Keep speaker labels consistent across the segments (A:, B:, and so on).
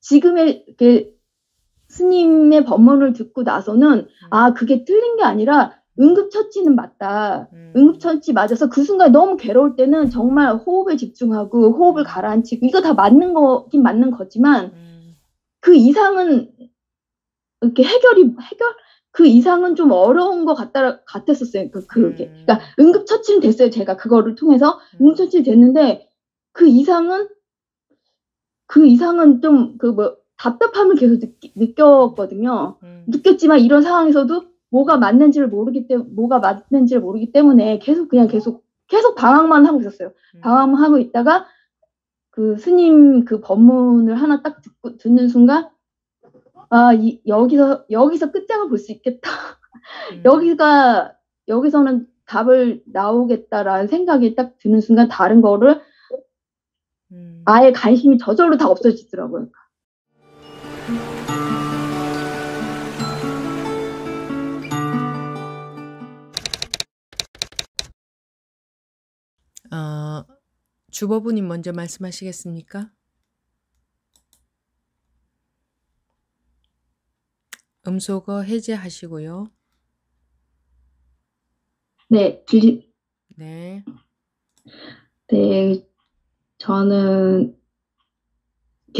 A: 지금의 스님의 법문을 듣고 나서는 그게 틀린 게 아니라 응급처치는 맞다. 응급처치 맞아서 그 순간 너무 괴로울 때는 정말 호흡에 집중하고 호흡을 가라앉히고 이거 다 맞는 거긴 맞는 거지만 그 이상은 이렇게 그 이상은 좀 어려운 것 같았었어요. 그러니까 응급처치는 됐어요. 제가 그거를 통해서 응급처치 됐는데 그 이상은 좀 답답함을 계속 느꼈거든요. 느꼈지만 이런 상황에서도 뭐가 맞는지를 모르기 때문에 계속 방황만 하고 있었어요. 방황만 하고 있다가 그 스님 그 법문을 하나 딱 듣는 순간 여기서 끝장을 볼 수 있겠다. 여기서는 답을 나오겠다라는 생각이 딱 드는 순간 다른 거를 아예 관심이 저절로 다 없어지더라고요.
B: 주법우님 먼저 말씀하시겠습니까? 음소거 해제하시고요.
A: 네,
B: 네.
A: 네, 저는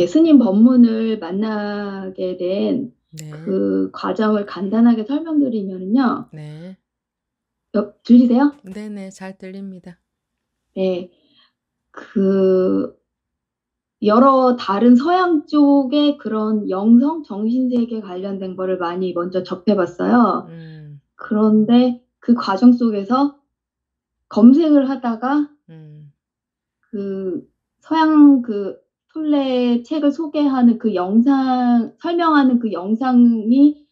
A: 스님 법문을 만나게 된 그 과정을 간단하게 설명드리면요.
B: 네.
A: 들리세요?
B: 네네, 잘 들립니다.
A: 네, 여러 다른 서양 쪽의 그런 영성, 정신세계 관련된 거를 많이 먼저 접해봤어요. 그런데 그 과정 속에서 검색을 하다가 서양 톨레 책을 소개하는 설명하는 그 영상이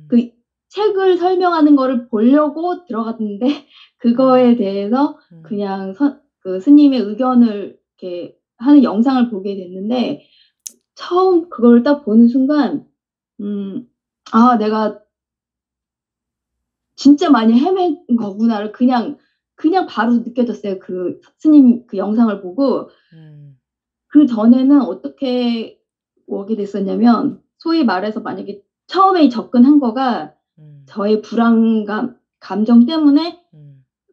A: 그 책을 설명하는 거를 보려고 들어갔는데 그거에 대해서 그냥 스님의 의견을 이렇게 하는 영상을 보게 됐는데 처음 그걸 딱 보는 순간 내가 진짜 많이 헤맨 거구나를 그냥 바로 느껴졌어요. 그 스님 그 영상을 보고 그 전에는 어떻게 오게 됐었냐면 소위 말해서 만약에 처음에 접근한 거가 저의 불안감, 감정 때문에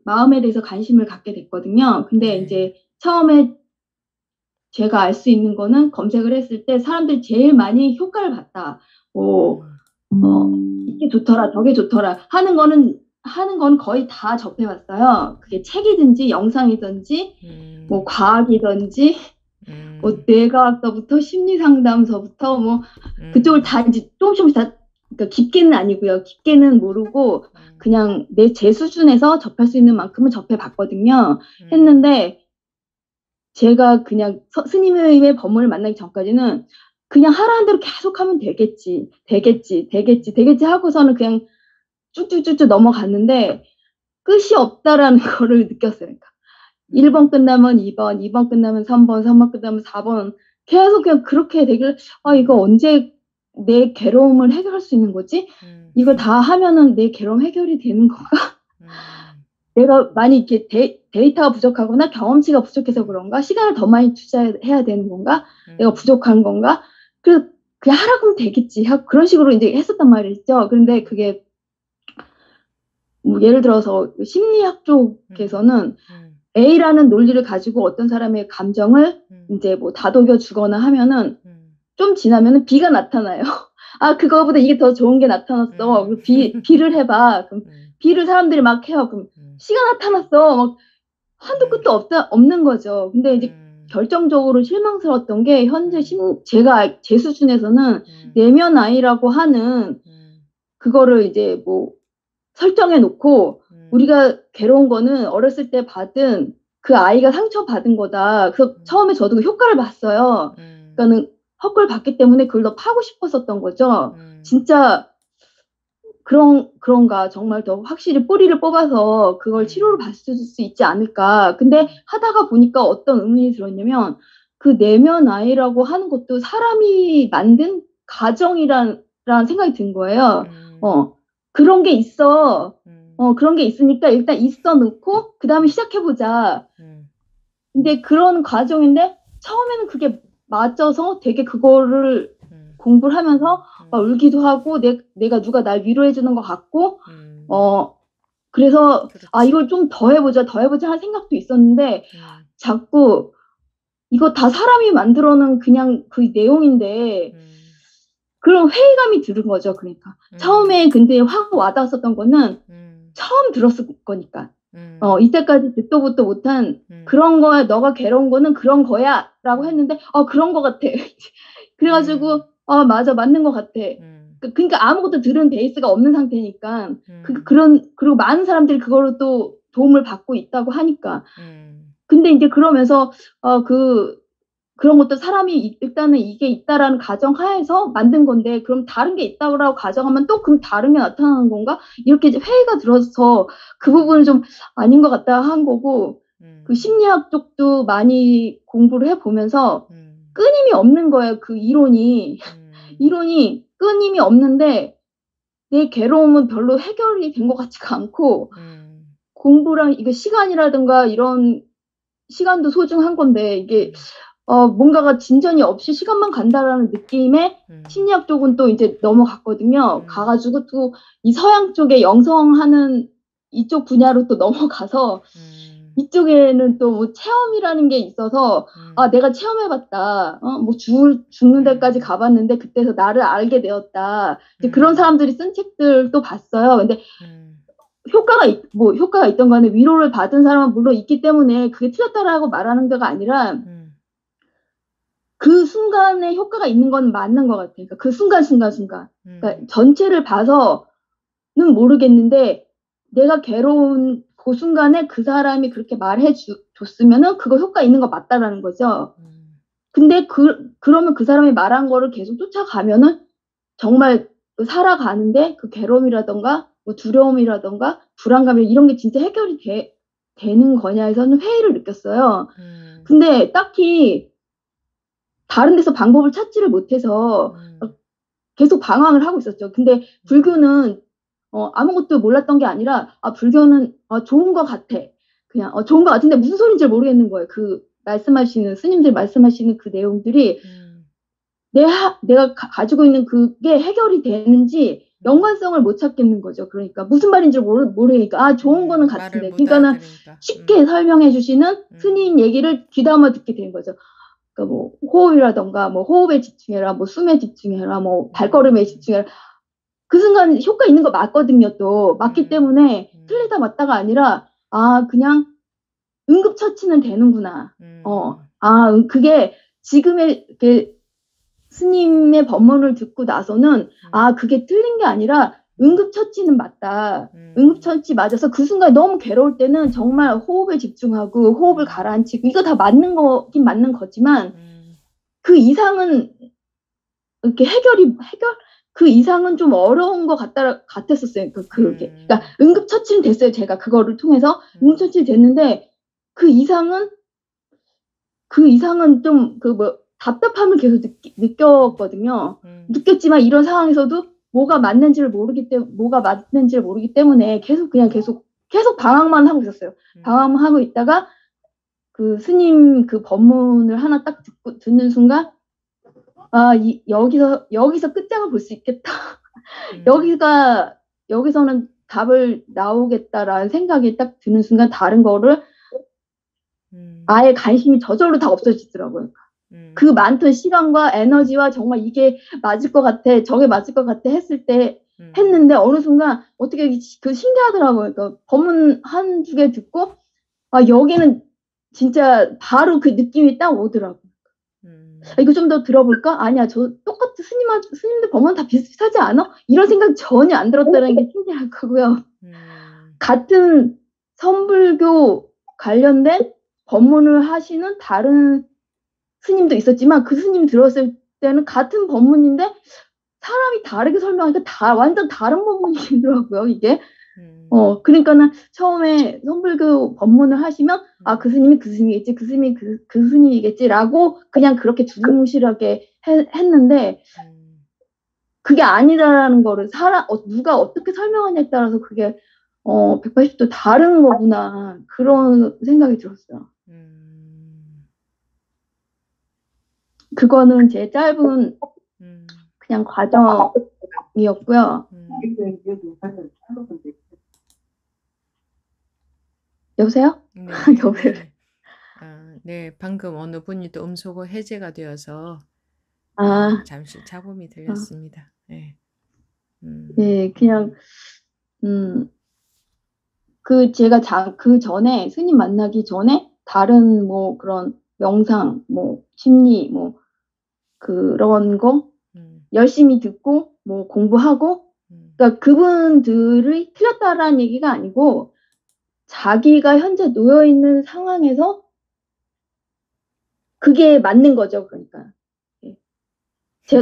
A: 마음에 대해서 관심을 갖게 됐거든요. 근데 이제 처음에 제가 알 수 있는 거는 검색을 했을 때 사람들이 제일 많이 효과를 봤다. 이게 좋더라, 저게 좋더라 하는 거는 거의 다 접해봤어요. 그게 책이든지 영상이든지 뭐 과학이든지 뭐 뇌과학서부터 심리상담서부터 뭐 그쪽을 다 이제 조금씩 다 그러니까 깊게는 아니고요. 깊게는 모르고 그냥 제 수준에서 접할 수 있는 만큼은 접해봤거든요. 했는데 제가 그냥 스님의 법문을 만나기 전까지는 그냥 하라는 대로 계속 하면 되겠지 하고서는 그냥 쭉쭉쭉쭉 넘어갔는데 끝이 없다라는 거를 느꼈어요. 그러니까 1번 끝나면 2번, 2번 끝나면 3번, 3번 끝나면 4번 계속 그냥 그렇게 되길 이거 언제 내 괴로움을 해결할 수 있는 거지? 이거 다 하면은 내 괴로움 해결이 되는 건가? 내가 많이 이렇게 데이터가 부족하거나 경험치가 부족해서 그런가? 시간을 더 많이 투자해야 되는 건가? 내가 부족한 건가? 그래서 그냥 하라고 하면 되겠지. 그런 식으로 이제 했었단 말이죠. 그런데 그게 뭐 예를 들어서 심리학 쪽에서는 A라는 논리를 가지고 어떤 사람의 감정을 이제 뭐 다독여 주거나 하면은 좀 지나면은 B가 나타나요. 그거보다 이게 더 좋은 게 나타났어. B를 해봐. 그럼 B를 사람들이 막 해요. 그럼 C가 나타났어. 막 한도 끝도 없는 거죠. 근데 이제 결정적으로 실망스러웠던 게 현재 제 수준에서는 내면 아이라고 하는 그거를 이제 뭐 설정해 놓고 우리가 괴로운 거는 어렸을 때 받은 그 아이가 상처받은 거다. 그래서 처음에 저도 그 효과를 봤어요. 그러니까는 효과를 봤기 때문에 그걸 더 파고 싶었었던 거죠. 진짜 그런가 정말 더 확실히 뿌리를 뽑아서 그걸 치료를 받을 수 있지 않을까. 근데 하다가 보니까 어떤 의문이 들었냐면 그 내면 아이라고 하는 것도 사람이 만든 가정이란 생각이 든 거예요. 그런 게 있어. 그런 게 있으니까 일단 있어 놓고 그 다음에 시작해보자. 근데 그런 과정인데 처음에는 그게 맞아서 되게 그거를 공부를 하면서 막
B: 음.
A: 울기도 하고 내가 누가 날 위로해 주는 것 같고
B: 음.
A: 그래서
B: 그렇지.
A: 이걸 좀 더 해보자 할 생각도 있었는데 자꾸 이거 다 사람이 만들어놓은 그냥 그 내용인데 그런 회의감이 드는 거죠. 그러니까 처음에 근데 확 와닿았었던 거는 처음 들었을 거니까 이때까지 듣도 보도 못한 그런 거야. 너가 괴로운 거는 그런 거야 라고 했는데 그런 거 같아. 그래가지고 맞아, 맞는 것 같아. 그러니까 아무것도 들은 베이스가 없는 상태니까 그리고 많은 사람들이 그걸로 또 도움을 받고 있다고 하니까 근데 이제 그러면서 그런 것도 사람이 일단은 이게 있다라는 가정하에서 만든 건데 그럼 다른 게 있다고 가정하면 또 그럼 다른 게 나타나는 건가? 이렇게 이제 회의가 들어서 그 부분은 좀 아닌 것 같다 한 거고 그 심리학 쪽도 많이 공부를 해보면서 끊임이 없는 거예요. 그 이론이 끊임이 없는데 내 괴로움은 별로 해결이 된 것 같지가 않고 공부랑 이게 시간이라든가 이런 시간도 소중한 건데 이게 뭔가가 진전이 없이 시간만 간다라는 느낌에 심리학 쪽은 또 이제 넘어갔거든요. 가가지고 또 이 서양 쪽에 영성하는 이쪽 분야로 또 넘어가서 이쪽에는 또 뭐 체험이라는 게 있어서 내가 체험해봤다. 뭐 죽는 데까지 가봤는데 그때서 나를 알게 되었다. 이제 그런 사람들이 쓴 책들도 봤어요. 근데 효과가 있던 간에 위로를 받은 사람은 물론 있기 때문에 그게 틀렸다라고 말하는 데가 아니라 그 순간에 효과가 있는 건 맞는 것 같아요. 그러니까 그 순간. 그러니까 전체를 봐서는 모르겠는데 내가 괴로운 그 순간에 그 사람이 그렇게 말해 줬으면은 그거 효과 있는 거 맞다라는 거죠. 근데 그러면 그 사람이 말한 거를 계속 쫓아가면은 정말 살아가는데 그 괴로움이라던가 뭐 두려움이라던가 불안감이 이런 게 진짜 해결이 되는 거냐에서는 회의를 느꼈어요. 근데 딱히 다른 데서 방법을 찾지를 못해서 계속 방황을 하고 있었죠. 근데 불교는 아무것도 몰랐던 게 아니라 불교는 좋은 것 같아. 그냥 좋은 것 같은데 무슨 소리인지 모르겠는 거예요. 그 스님들 말씀하시는 그 내용들이 내가 가지고 있는 그게 해결이 되는지 연관성을 못 찾겠는 거죠. 그러니까 무슨 말인지 모르니까 좋은 거는 같은데 그러니까는 쉽게 설명해 주시는 스님 얘기를 귀담아 듣게 된 거죠. 그러니까 뭐 호흡이라던가 뭐 호흡에 집중해라, 뭐 숨에 집중해라, 뭐 발걸음에 집중해라. 그 순간 효과 있는 거 맞거든요. 또 맞기 때문에 틀리다 맞다가 아니라 그냥 응급처치는 되는구나. 그게 지금의 스님의 법문을 듣고 나서는 그게 틀린 게 아니라 응급처치는 맞다. 응급처치 맞아서 그 순간 너무 괴로울 때는 정말 호흡에 집중하고 호흡을 가라앉히고 이거 다 맞는 거긴 맞는 거지만 그 이상은 이렇게 해결 그 이상은 좀 어려운 것 같았었어요. 그러니까 응급처치는 됐어요. 제가 그거를 통해서 응급처치 됐는데 그 이상은 좀 답답함을 계속 느꼈거든요. 느꼈지만 이런 상황에서도 뭐가 맞는지를 모르기 때문에 계속 방황만 하고 있었어요. 방황만 하고 있다가 그 스님 그 법문을 하나 딱 듣는 순간 여기서 끝장을 볼 수 있겠다. 여기서는 답을 나오겠다라는 생각이 딱 드는 순간 다른 거를 아예 관심이 저절로 다 없어지더라고요. 그 많던 시간과 에너지와 정말 이게 맞을 것 같아, 저게 맞을 것 같아 했는데 어느 순간 어떻게 신기하더라고요. 그러니까 법문 한두 개 듣고 여기는 진짜 바로 그 느낌이 딱 오더라고요. 이거 좀 더 들어볼까? 아니야, 저 똑같은 스님들 법문 다 비슷하지 않아? 이런 생각 전혀 안 들었다는 게 신기할 거고요. 같은 선불교 관련된 법문을 하시는 다른 스님도 있었지만 그 스님 들었을 때는 같은 법문인데 사람이 다르게 설명하니까 완전 다른 법문이더라고요, 이게. 그러니까는 처음에 선불교 법문을 하시면 그 스님이 그 스님이겠지, 그 스님이 그 스님이겠지라고 그냥 그렇게 두루뭉실하게 했는데 그게 아니다라는 거를 누가 어떻게 설명하냐에 따라서 그게 180도 다른 거구나 그런 생각이 들었어요. 그거는 제 짧은 그냥 과정이었고요. 여보세요?
B: 네,
A: 여보세요?
B: 네. 네, 방금 어느 분이 또 음소거 해제가 되어서
A: 아,
B: 잠시 잡음이
A: 어,
B: 들렸습니다. 네.
A: 네, 그냥, 음, 제가 그 전에, 스님 만나기 전에, 다른 뭐 그런 명상, 뭐 심리, 뭐 그런 거
B: 음,
A: 열심히 듣고, 뭐 공부하고,
B: 음,
A: 그러니까 그분들이 틀렸다라는 얘기가 아니고, 자기가 현재 놓여 있는 상황에서 그게 맞는 거죠, 그러니까. 예.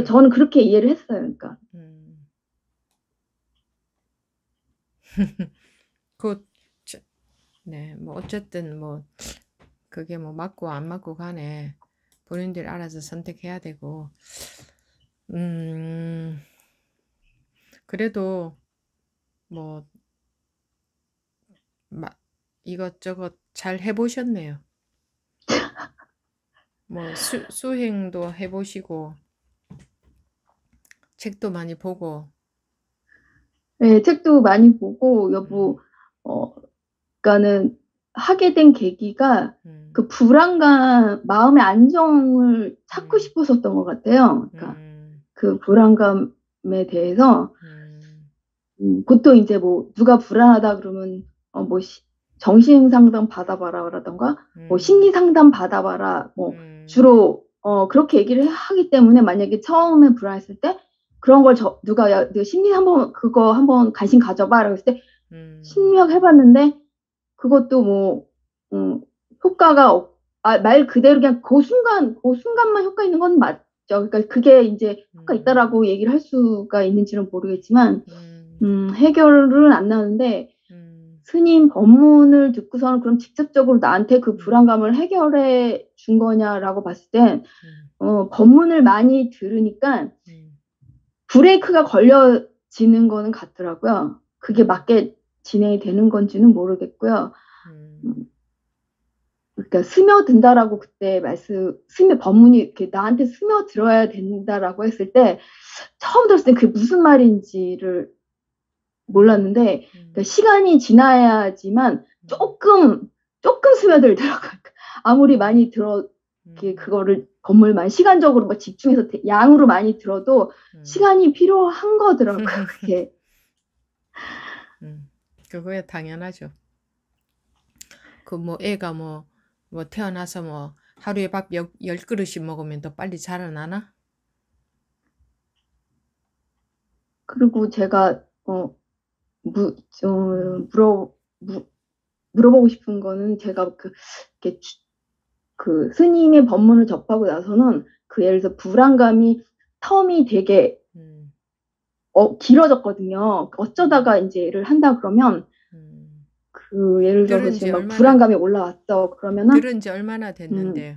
A: 저는 그렇게 이해를 했어요, 그러니까.
B: 음. 그, 네, 뭐 어쨌든 뭐 그게 뭐 맞고 안 맞고 간에 본인들이 알아서 선택해야 되고, 음, 그래도 뭐 이것저것 잘 해보셨네요. 뭐 수행도 해보시고 책도 많이 보고.
A: 네, 책도 많이 보고,
B: 음,
A: 그러니까는 하게 된 계기가
B: 음,
A: 그 불안감, 마음의 안정을 찾고
B: 음,
A: 싶었었던 것 같아요. 그러니까
B: 음,
A: 그 불안감에 대해서
B: 음,
A: 보통 이제 뭐 누가 불안하다 그러면 뭐 정신 상담 받아봐라라던가 뭐
B: 음,
A: 심리 상담 받아봐라 뭐
B: 음,
A: 주로 그렇게 얘기를 하기 때문에 만약에 처음에 불안했을 때 그런 걸 누가 야, 너 심리 한번 그거 한번 관심 가져봐라고 했을 때
B: 음,
A: 심리학 해봤는데 그것도 뭐 효과가 말 그대로 그냥 그 순간만 효과 있는 건 맞죠. 그러니까 그게 이제 효과
B: 음,
A: 있다라고 얘기를 할 수가 있는지는 모르겠지만
B: 음,
A: 해결은 안 나는데
B: 음,
A: 스님 법문을 듣고서는 그럼 직접적으로 나한테 그
B: 음,
A: 불안감을 해결해 준 거냐라고 봤을 땐
B: 음,
A: 법문을 많이 들으니까
B: 음,
A: 브레이크가 걸려지는 거는 같더라고요. 그게
B: 음,
A: 맞게 진행이 되는 건지는 모르겠고요. 음,
B: 음,
A: 그러니까 스며든다라고 그때 법문이 이렇게 나한테 스며들어야 된다라고 했을 때 처음 들었을 때 그게 무슨 말인지를
B: 음,
A: 몰랐는데 그러니까
B: 음,
A: 시간이 지나야지만
B: 음,
A: 조금 스며들더라고요. 그러니까 아무리
B: 음,
A: 많이 들어 이렇게
B: 음,
A: 그거를 법문만 시간적으로 막 집중해서 양으로 많이 들어도
B: 음.
A: 시간이 필요한 거더라고요. 그게.
B: 그거야 당연하죠. 그 뭐 애가 뭐 태어나서 뭐 하루에 밥 10그릇씩 먹으면 더 빨리 자라나나?
A: 그리고 제가 무, 어,
B: 음,
A: 물어 무, 물어보고 싶은 거는 제가 이렇게 그 스님의 법문을 접하고 나서는 그 예를 들어서 불안감이 텀이 되게
B: 음,
A: 길어졌거든요.
B: 음,
A: 어쩌다가 이제 일을 한다 그러면
B: 음.
A: 그 예를 들어서
B: 들은 지
A: 지금 막
B: 얼마나,
A: 불안감이 올라왔어. 그러면은
B: 들은 지 얼마나
A: 음,
B: 됐는데요?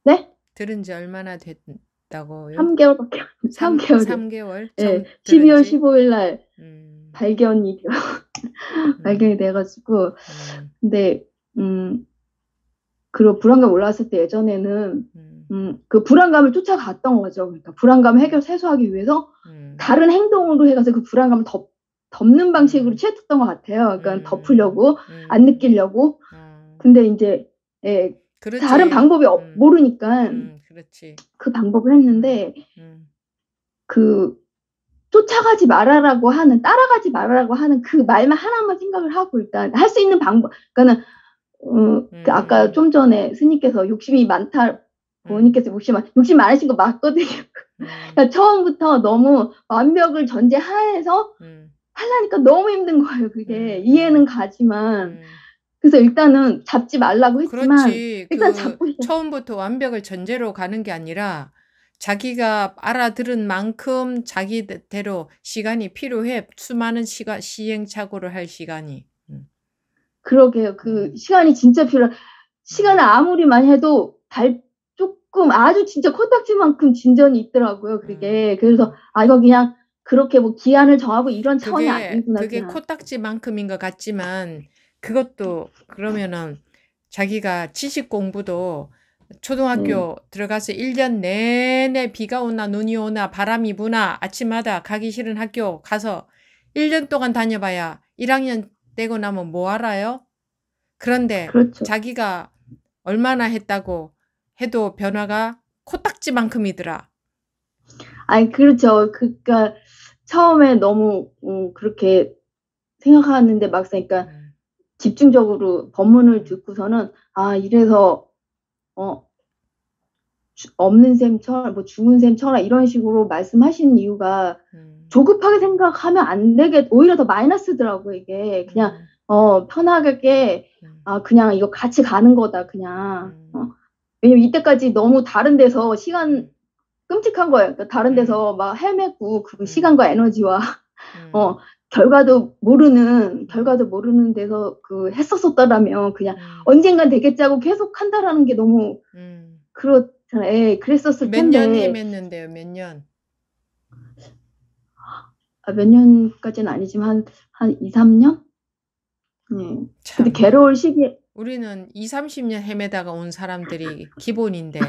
A: 네?
B: 들은 지 얼마나 됐다고요?
A: 3개월밖에 3개월이요.
B: 3개월
A: 예,
B: 들은
A: 12월
B: 지?
A: 15일 날
B: 음,
A: 발견이 돼요.
B: 음,
A: 발견이 돼가지고
B: 음,
A: 근데 그 불안감 올라왔을 때 예전에는
B: 음,
A: 그 불안감을 쫓아갔던 거죠. 그러니까 불안감 해결 세소하기 위해서
B: 음,
A: 다른 행동으로 해가서 그 불안감을 덮는 방식으로
B: 음,
A: 취했던 것 같아요. 그러니까
B: 음,
A: 덮으려고 안
B: 음,
A: 느끼려고.
B: 어,
A: 근데 이제 예, 다른
B: 그렇지.
A: 방법이 모르니까
B: 그렇지.
A: 그 방법을
B: 음,
A: 했는데
B: 음,
A: 그 따라가지 말아라고 하는 그 말만 하나만 생각을 하고 일단 할 수 있는 방법. 그러니까는 그 아까
B: 음,
A: 좀 전에 스님께서 욕심이 많다.
B: 음,
A: 부모님께서 욕심 많으신 거 맞거든요.
B: 음,
A: 그러니까 처음부터 너무 완벽을 전제하에서
B: 음,
A: 하려니까 너무 힘든 거예요. 그게
B: 음,
A: 이해는 가지만
B: 음.
A: 그래서 일단은 잡지 말라고 했지만
B: 그렇지.
A: 일단 잡고 시작.
B: 처음부터 완벽을 전제로 가는 게 아니라 자기가 알아들은 만큼 자기대로 시간이 필요해. 수많은 시행착오를 할 시간이.
A: 그러게요. 그
B: 음,
A: 시간이 진짜
B: 음,
A: 시간을 아무리 많이 해도 조금 아주 진짜 코딱지만큼 진전이 있더라고요.
B: 음,
A: 그게 그래서
B: 음.
A: 이거 그냥 그렇게 뭐 기한을 정하고 이런 차원이 아니구나
B: 그게
A: 그냥.
B: 코딱지만큼인 것 같지만 그것도 그러면은 자기가 지식 공부도
A: 네.
B: 초등학교 들어가서 1년 내내 비가 오나 눈이 오나 바람이 부나 아침마다 가기 싫은 학교 가서 1년 동안 다녀봐야 1학년 되고 나면 뭐 알아요? 그런데
A: 그렇죠.
B: 자기가 얼마나 했다고 해도 변화가 코딱지만큼이더라.
A: 아니, 그렇죠. 그러니까 처음에 너무 그렇게 생각하는데 막상 그러니까
B: 음,
A: 집중적으로 법문을 듣고서는 아, 이래서 없는 셈 쳐라, 뭐 죽은 셈 쳐라 이런 식으로 말씀하시는 이유가 조급하게 생각하면 안 되게 오히려 더 마이너스더라고 이게 그냥 편하게 그냥 이거 같이 가는 거다 그냥 왜냐면 이때까지 너무 다른 데서 시간 끔찍한 거예요. 그러니까 다른 데서 막 헤매고 그 시간과 에너지와 결과도 모르는 데서 그 했었었다라면 그냥 언젠간 되겠지 하고 계속 한다라는 게 너무 그렇잖아요. 예, 그랬었을
B: 몇 년
A: 텐데
B: 헤맸는데요, 몇 년?
A: 몇 년까지는 아니지만 한 2, 3년? 네. 근데
B: 참,
A: 괴로울 시기에
B: 우리는 2, 30년 헤매다가 온 사람들이 기본인데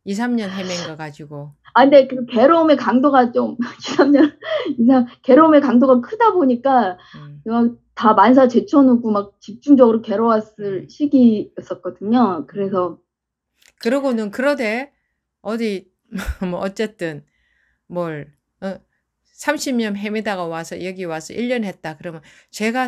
B: 2, 3년 헤맨 거 가지고.
A: 근데 그 괴로움의 강도가 좀 2, 3년 이상 괴로움의 강도가 크다 보니까 막 다 만사 제쳐놓고 막 집중적으로 괴로웠을 시기였었거든요. 그래서
B: 그러고는 그러되 어디 뭐 어쨌든 뭘 30년 헤매다가 와서 여기 와서 1년 했다. 그러면 제가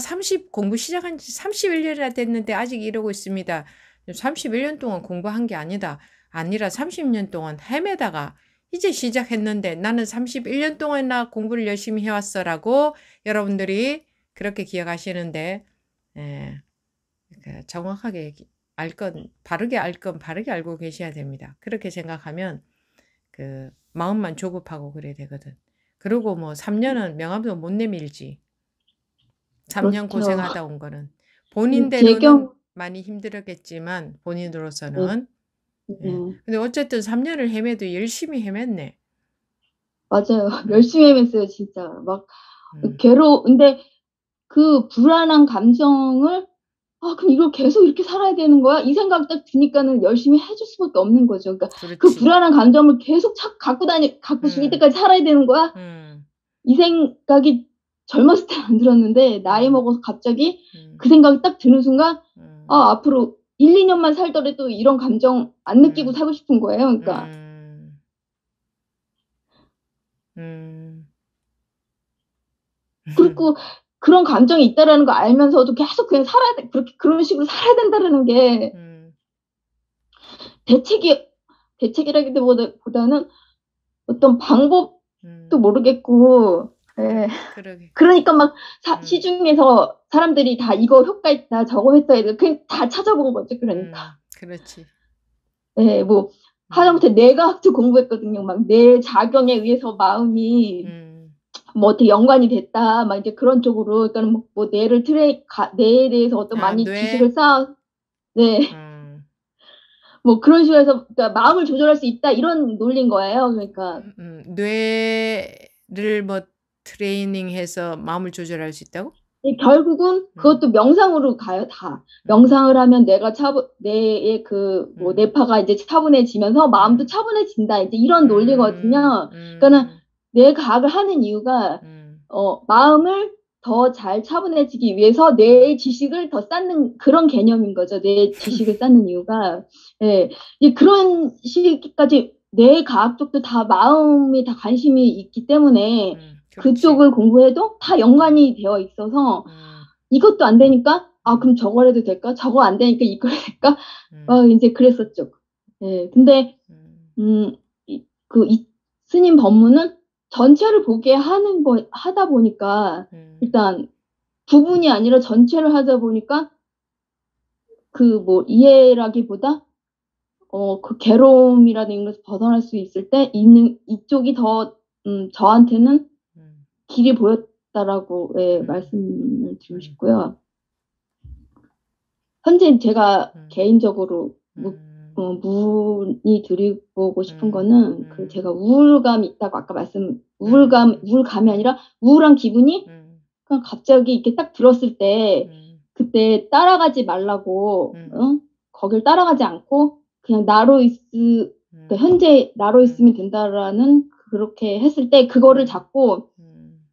B: 공부 시작한 지 31년이나 됐는데 아직 이러고 있습니다. 31년 동안 공부한 게 아니라 30년 동안 헤매다가 이제 시작했는데 나는 31년 동안이나 공부를 열심히 해왔어라고 여러분들이 그렇게 기억하시는데 정확하게 바르게 알고 계셔야 됩니다. 그렇게 생각하면 그 마음만 조급하고 그래야 되거든. 그리고 뭐 3년은 명함도 못 내밀지. 3년
A: 그렇죠.
B: 고생하다 온 거는.
A: 제
B: 본인대로는 많이 힘들었겠지만
A: 네.
B: 본인으로서는.
A: 네.
B: 근데 어쨌든 3년을 헤매도 열심히 헤맸네.
A: 맞아요. 열심히 헤맸어요, 진짜. 막
B: 음.
A: 근데 그 불안한 감정을 그럼 이걸 계속 이렇게 살아야 되는 거야? 이 생각 딱 드니까는 열심히 해줄 수밖에 없는 거죠. 그러니까 그
B: 그렇지.
A: 불안한 감정을 계속 갖고 죽을 때까지 살아야 되는 거야? 이 생각이 젊었을 때 안 들었는데 나이 먹어서 갑자기 그 생각이 딱 드는 순간 앞으로 1, 2년만 살더라도 이런 감정 안 느끼고 살고 싶은 거예요. 그러니까 그리고 그런 감정이 있다라는 거 알면서도 계속 그냥 살아야 돼. 그런 식으로 살아야 된다라는 게 대책이라기보다는 어떤 방법도 모르겠고, 예.
B: 그러게.
A: 그러니까 막 시중에서 사람들이 다 이거 효과 있다, 저거 했다, 그냥 다 찾아본 거죠. 그러니까.
B: 그렇지.
A: 예, 뭐 하다못해 뇌과학도 공부했거든요. 막 뇌 작용에 의해서 마음이 뭐 어떻게 연관이 됐다, 막 이제 그런 쪽으로, 그러니까 뭐 뇌에 대해서 어떤 많이
B: 뇌?
A: 지식을 네. 뭐 그런 식으로 해서 그러니까 마음을 조절할 수 있다 이런 논리인 거예요. 그러니까
B: 뇌를 뭐 트레이닝해서 마음을 조절할 수 있다고?
A: 결국은 그것도 명상으로 가요. 다 명상을 하면 뇌의 그 뭐 뇌파가 이제 차분해지면서 마음도 차분해진다. 이제 이런 논리거든요. 그러니까는 뇌과학을 하는 이유가 마음을 더 잘 차분해지기 위해서 뇌의 지식을 더 쌓는 그런 개념인 거죠. 뇌의 지식을 쌓는 이유가 그런 시기까지 뇌과학 쪽도 다 마음이 다 관심이 있기 때문에 그쪽을 공부해도 다 연관이 되어 있어서 이것도 안 되니까 그럼 저걸 해도 될까? 저거 안 되니까 이걸 해도 될까? 이제 그랬었죠. 근데 이 스님 법문은 전체를 보게 하다 보니까 일단 부분이 아니라 전체를 하다 보니까 그 뭐 이해라기보다 그 괴로움이라는 것을 벗어날 수 있을 때 이쪽이 더 저한테는 길이 보였다라고 말씀을 드리고 싶고요. 현재 제가 개인적으로 문의드리고 싶은 거는 제가 우울감이 있다고 아까 우울감이 아니라 우울한 기분이 그냥 갑자기 이렇게 딱 들었을 때 그때 따라가지 말라고 거길 따라가지 않고 그냥 나로 그러니까
B: 음,
A: 현재 나로
B: 음,
A: 있으면 된다라는 그렇게 했을 때 그거를 잡고
B: 음,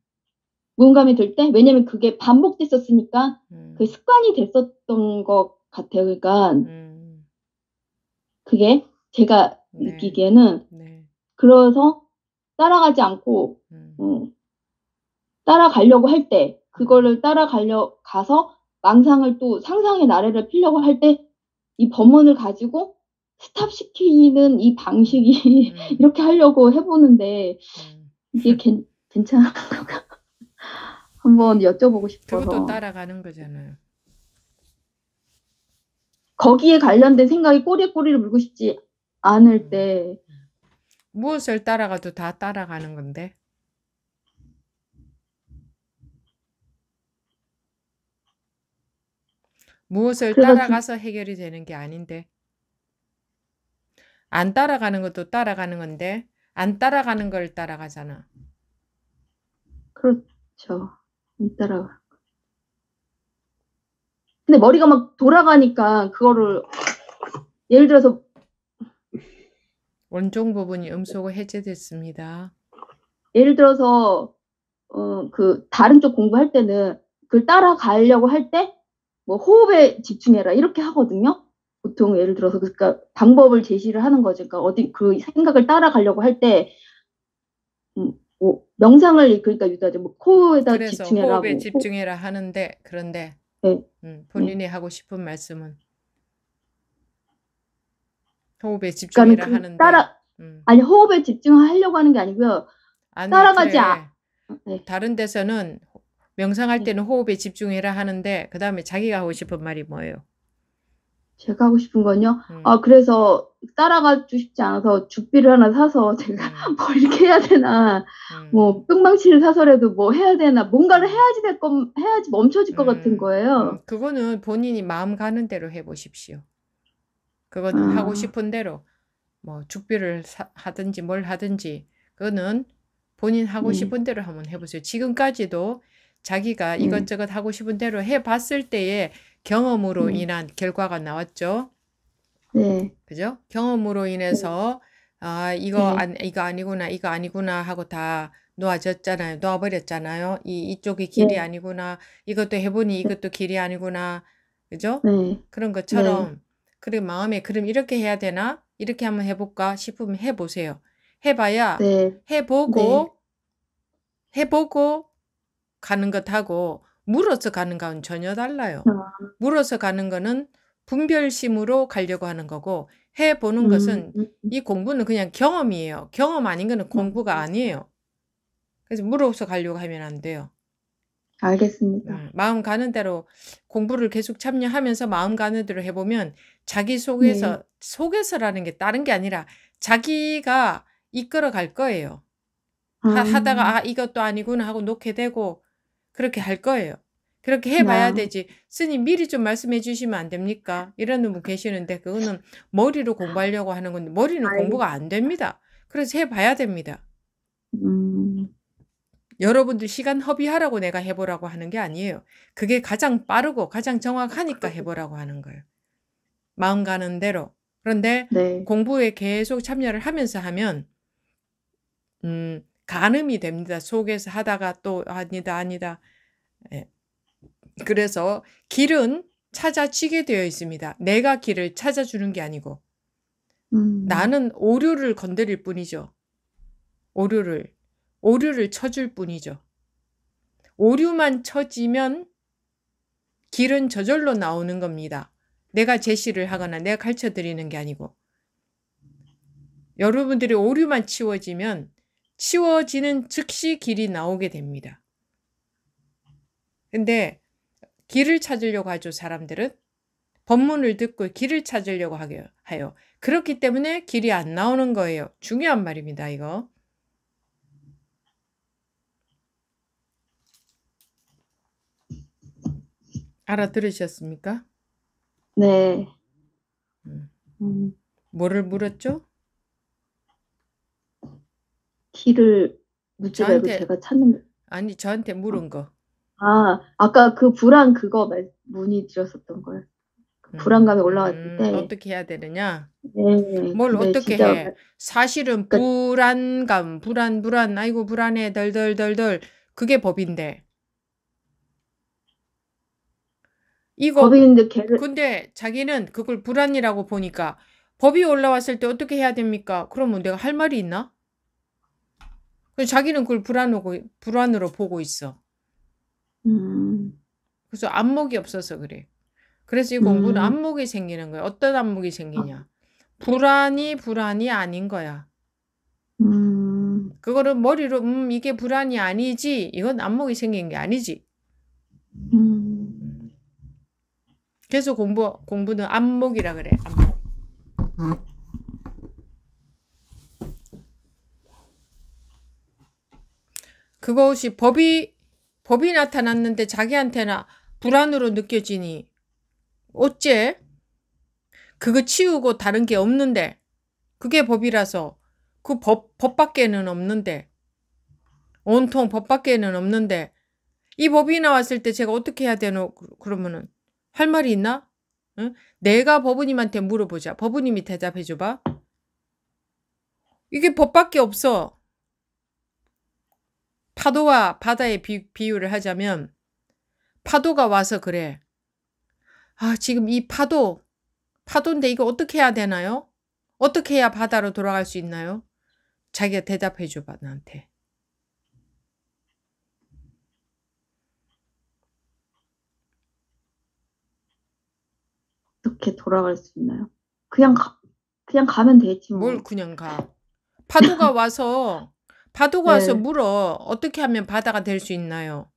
A: 무감이 들 때, 왜냐면 그게 반복됐었으니까 그
B: 음,
A: 습관이 됐었던 것 같아요. 그러니까
B: 음,
A: 그게 제가
B: 네,
A: 느끼기에는
B: 네,
A: 그래서 따라가지 않고
B: 음,
A: 음, 따라가려고 할 때,
B: 음,
A: 그거를 따라가려 가서 망상을 또 상상의 나래를 피려고 할 때 이 법문을 가지고 스탑시키는 이
B: 음,
A: 방식이
B: 음,
A: 이렇게 하려고 해보는데
B: 음.
A: 이게 괜찮아? 한번 여쭤보고
B: 그것도
A: 싶어서.
B: 따라가는 거잖아요.
A: 거기에 관련된 생각이 꼬리에 꼬리를 물고 싶지 않을
B: 음.
A: 때.
B: 무엇을 따라가도 다 따라가는 건데. 무엇을
A: 그래서
B: 따라가서 해결이 되는 게 아닌데. 안 따라가는 것도 따라가는 건데, 안 따라가는 걸 따라가잖아.
A: 그렇죠. 안 따라가. 근데 머리가 막 돌아가니까
B: 음.
A: 그거를 예를 들어서
B: 원종 부분이 음소거 해제됐습니다.
A: 예를 들어서 그 다른 쪽 공부할 때는 그걸 따라가려고 할 때 뭐 호흡에 집중해라 이렇게 하거든요. 보통 예를 들어서 그러니까 방법을 제시를 하는 거죠. 그러니까 어디 그 생각을 따라가려고 할 때 뭐 명상을 그러니까 유도하죠. 뭐 코에다
B: 그래서
A: 집중해라
B: 호흡에
A: 뭐
B: 집중해라 하는데, 그런데
A: 네, 네.
B: 본인이 하고 싶은 말씀은 호흡에
A: 그러니까는
B: 집중해라
A: 그
B: 하는데,
A: 따라
B: 음,
A: 아니 호흡에 집중하려고 하는 게 아니고요.
B: 아니,
A: 따라가지
B: 그래.
A: 네,
B: 다른 데서는 명상할
A: 네.
B: 때는 호흡에 집중해라 하는데, 그 다음에 자기가 하고 싶은 말이 뭐예요?
A: 제가 하고 싶은 건요.
B: 음,
A: 아, 그래서 따라가 주고 싶지 않아서 죽비를 하나 사서 제가
B: 음,
A: 뭐 이렇게 해야 되나,
B: 음,
A: 뭐 뿅망치를 사서라도 뭐 해야 되나, 뭔가를
B: 음,
A: 해야지 해야지 멈춰질 것 같은 거예요.
B: 그거는 본인이 마음 가는 대로 해보십시오. 그거는 하고
A: 아,
B: 싶은 대로, 뭐, 죽비를 하든지 뭘 하든지, 그거는 본인 하고
A: 네,
B: 싶은 대로 한번 해보세요. 지금까지도 자기가
A: 네,
B: 이것저것 하고 싶은 대로 해봤을 때의 경험으로
A: 네,
B: 인한 결과가 나왔죠.
A: 네,
B: 그죠? 경험으로
A: 네,
B: 인해서 아,
A: 네,
B: 이거 아니구나, 이거 아니구나 하고 다 놓아졌잖아요. 놓아버렸잖아요. 이쪽이 길이
A: 네,
B: 아니구나. 이것도 해보니
A: 네,
B: 이것도 길이 아니구나. 그죠?
A: 네,
B: 그런
A: 네,
B: 것처럼 그리고 마음에 그럼 이렇게 해야 되나? 이렇게 한번 해볼까 싶으면 해보세요. 해봐야
A: 네, 네,
B: 해보고 해보고 가는 것하고 물어서 가는 거는 전혀 달라요.
A: 아,
B: 물어서 가는 거는 분별심으로 가려고 하는 거고 해보는
A: 음,
B: 것은 이 공부는 그냥 경험이에요. 경험 아닌 거는 공부가 아니에요. 그래서 물어서 가려고 하면 안 돼요.
A: 알겠습니다.
B: 마음 가는 대로 공부를 계속 참여하면서 마음 가는 대로 해보면 자기
A: 네,
B: 속에서라는 게 다른 게 아니라 자기가 이끌어 갈 거예요.
A: 아,
B: 하다가 아, 이것도 아니구나 하고 놓게 되고 그렇게 할 거예요. 그렇게 해봐야
A: 아,
B: 되지. 스님 미리 좀 말씀해 주시면 안 됩니까? 이런 분 계시는데 그거는 머리로 공부하려고 하는 건데 머리는 공부가 안
A: 알겠습니다.
B: 됩니다. 그래서 해봐야 됩니다.
A: 음,
B: 여러분들 시간 허비하라고 내가 해보라고 하는 게 아니에요. 그게 가장 빠르고 가장 정확하니까 해보라고 하는 거예요. 마음 가는 대로. 그런데
A: 네,
B: 공부에 계속 참여를 하면서 하면 가늠이 됩니다. 속에서 하다가 또 아니다 아니다. 예. 그래서 길은 찾아지게 되어 있습니다. 내가 길을 찾아주는 게 아니고
A: 음,
B: 나는 오류를 건드릴 뿐이죠. 오류를 오류를 쳐줄 뿐이죠. 오류만 쳐지면 길은 저절로 나오는 겁니다. 내가 제시를 하거나 내가 가르쳐 드리는 게 아니고 여러분들이 오류만 치워지면 치워지는 즉시 길이 나오게 됩니다. 근데 길을 찾으려고 하죠, 사람들은. 법문을 듣고 길을 찾으려고 해요. 그렇기 때문에 길이 안 나오는 거예요. 중요한 말입니다, 이거. 알아들으셨습니까?
A: 네,
B: 음.
A: 음,
B: 뭐를 물었죠?
A: 길을 묻지 말고
B: 저한테,
A: 제가 찾는
B: 아니, 저한테 물은 거.
A: 아까 그 불안 그거 문의 드렸었던 거예요. 불안감이 올라왔을 때,
B: 어떻게 해야 되느냐?
A: 네,
B: 뭘
A: 근데
B: 어떻게
A: 진짜,
B: 해? 사실은
A: 그러니까
B: 불안감, 불안, 아이고, 불안해, 덜덜덜덜. 그게 법인데. 이거,
A: 법이 있는데 걔를,
B: 근데 자기는 그걸 불안이라고 보니까 법이 올라왔을 때 어떻게 해야 됩니까? 그러면 내가 할 말이 있나? 그래서 자기는 그걸 불안으로 보고 있어.
A: 음,
B: 그래서 안목이 없어서 그래. 그래서 이 공부는
A: 음,
B: 안목이 생기는 거야. 어떤 안목이 생기냐? 불안이 아닌 거야.
A: 음,
B: 그거를 머리로, 이게 불안이 아니지. 이건 안목이 생긴 게 아니지.
A: 음.
B: 그래서 공부는 안목이라 그래. 안목. 그것이 법이 나타났는데 자기한테나 불안으로 느껴지니 어째? 그거 치우고 다른 게 없는데 그게 법이라서 그 법밖에는 없는데 온통 법밖에는 없는데 이 법이 나왔을 때 제가 어떻게 해야 되노? 그러면은 할 말이 있나? 응? 내가 법부님한테 물어보자. 법부님이 대답해 줘봐. 이게 법밖에 없어. 파도와 바다의 비유를 하자면 파도가 와서 그래. 아, 지금 이 파도인데 이거 어떻게 해야 되나요? 어떻게 해야 바다로 돌아갈 수 있나요? 자기가 대답해 줘봐, 나한테.
A: 어떻게 돌아갈 수 있나요? 그냥 가면 되지,
B: 뭘
A: 뭐.
B: 그냥 가. 파도가 와서
A: 네,
B: 물어. 어떻게 하면 바다가 될 수 있나요?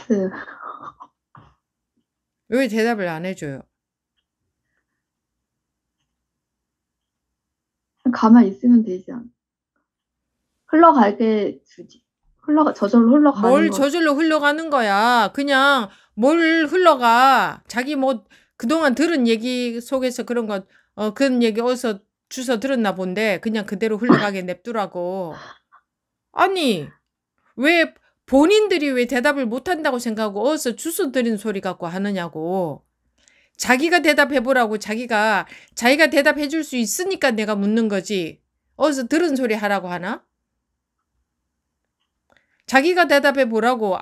A: 그,
B: 왜 대답을 안 해줘요?
A: 가만히 있으면 되지 않아. 흘러가게 주지. 저절로 흘러가는
B: 뭘
A: 거.
B: 저절로 흘러가는 거야. 그냥 뭘 흘러가. 자기 뭐 그동안 들은 얘기 속에서 그런 얘기 어디서 주워 들었나 본데 그냥 그대로 흘러가게 냅두라고. 아니, 왜 본인들이 왜 대답을 못한다고 생각하고 어디서 주워 들은 소리 갖고 하느냐고. 자기가 대답해 보라고 자기가 대답해 줄 수 있으니까 내가 묻는 거지. 어디서 들은 소리 하라고 하나? 자기가 대답해 보라고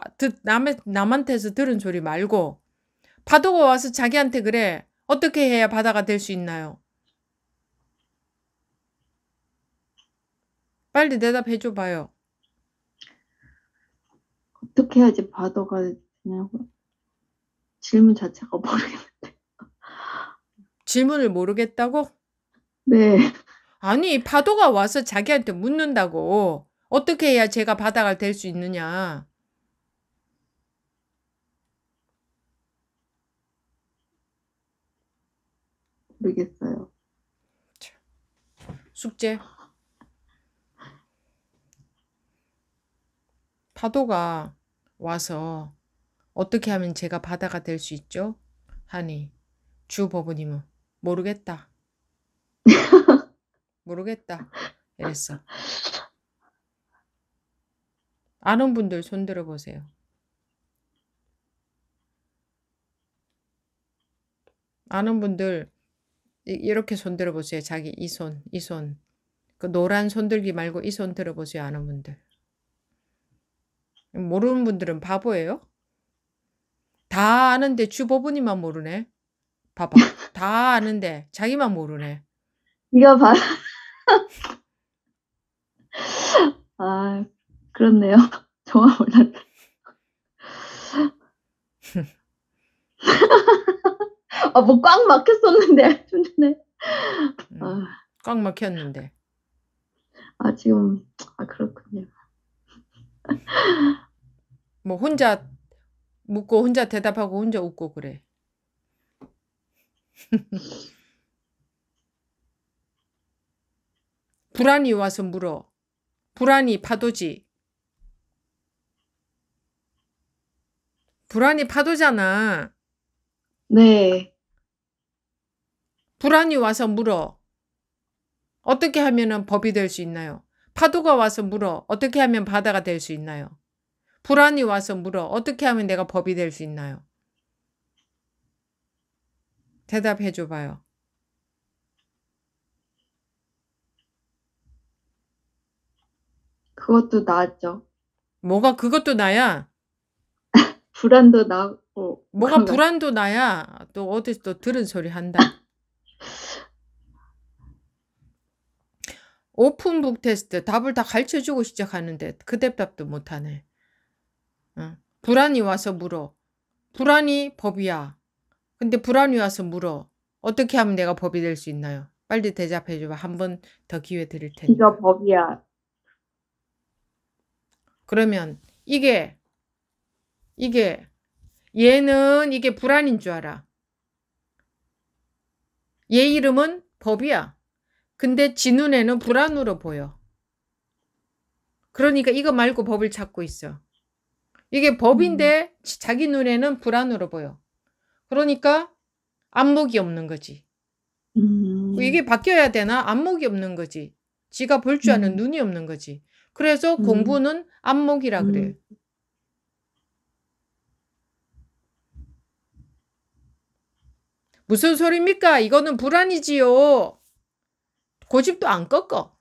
B: 남한테서 들은 소리 말고 파도가 와서 자기한테 그래. 어떻게 해야 바다가 될 수 있나요? 빨리 대답해 줘 봐요.
A: 어떻게 해야지 바다가 되냐고. 질문 자체가 모르겠네.
B: 질문을 모르겠다고?
A: 네,
B: 아니, 파도가 와서 자기한테 묻는다고. 어떻게 해야 제가 바다가 될 수 있느냐?
A: 모르겠어요.
B: 숙제. 파도가 와서 어떻게 하면 제가 바다가 될 수 있죠? 하니 주 법부님은 모르겠다. 모르겠다. 이랬어. 아는 분들 손 들어보세요. 아는 분들 이렇게 손 들어보세요. 자기 이 손, 이 손. 그 노란 손 들기 말고 이 손 들어보세요. 아는 분들. 모르는 분들은 바보예요? 다 아는데 주 법부님만 모르네. 봐봐. 다 아는데 자기만 모르네.
A: 네가 봐. 아, 그렇네요. 정말 몰랐다. 아, 뭐 꽉 막혔었는데 좀 전에. 아,
B: 꽉 막혔는데.
A: 지금 그렇군요.
B: 뭐 혼자 묻고 혼자 대답하고 혼자 웃고 그래. 불안이 와서 물어. 불안이 파도지. 불안이 파도잖아.
A: 네,
B: 불안이 와서 물어. 어떻게 하면은 법이 될 수 있나요? 파도가 와서 물어. 어떻게 하면 바다가 될 수 있나요? 불안이 와서 물어. 어떻게 하면 내가 법이 될 수 있나요? 대답해 줘봐요.
A: 그것도 나았죠.
B: 뭐가 그것도 나야?
A: 불안도 나고
B: 뭐가
A: 그런 것 같아요.
B: 불안도 나야? 또 어디서 또 들은 소리 한다. 오픈북 테스트 답을 다 가르쳐주고 시작하는데 그 대답도 못하네. 불안이 와서 물어. 불안이 법이야. 근데 불안이 와서 물어. 어떻게 하면 내가 법이 될 수 있나요? 빨리 대답해 줘봐. 한 번 더 기회 드릴 테니까.
A: 네가 법이야.
B: 그러면 이게 얘는 이게 불안인 줄 알아. 얘 이름은 법이야. 근데 지 눈에는 불안으로 보여. 그러니까 이거 말고 법을 찾고 있어. 이게 법인데 자기 눈에는 불안으로 보여. 그러니까 안목이 없는 거지. 이게 바뀌어야 되나? 안목이 없는 거지. 지가 볼 줄 아는 눈이 없는 거지. 그래서 공부는 안목이라 그래. 무슨 소리입니까? 이거는 불안이지요. 고집도 안 꺾어.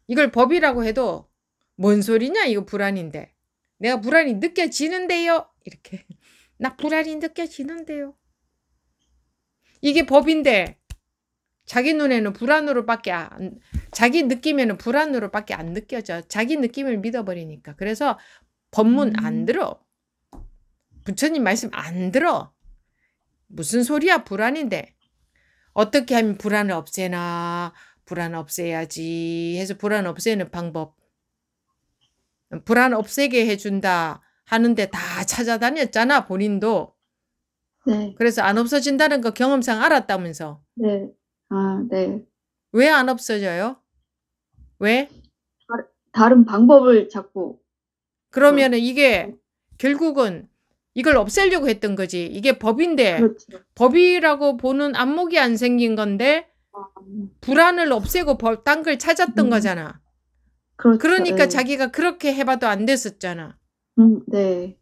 B: 이걸 법이라고 해도 뭔 소리냐? 이거 불안인데. 내가 불안이 느껴지는데요. 이렇게. 나 불안이 느껴지는데요. 이게 법인데 자기 눈에는 불안으로밖에 자기 느낌에는 불안으로밖에 안 느껴져. 자기 느낌을 믿어버리니까. 그래서 법문 안 들어. 부처님 말씀 안 들어. 무슨 소리야 불안인데. 어떻게 하면 불안을 없애나. 불안 없애야지 해서 불안 없애는 방법. 불안 없애게 해준다 하는데 다 찾아다녔잖아 본인도.
A: 네.
B: 그래서 안 없어진다는 거 경험상 알았다면서.
A: 네. 아, 네.
B: 왜 안 없어져요? 왜?
A: 다른 방법을 자꾸.
B: 그러면은 이게 결국은 이걸 없애려고 했던 거지. 이게 법인데
A: 그렇죠.
B: 법이라고 보는 안목이 안 생긴 건데 불안을 없애고 딴 걸 찾았던 거잖아.
A: 그렇죠.
B: 그러니까
A: 네.
B: 자기가 그렇게 해봐도 안 됐었잖아.
A: 네.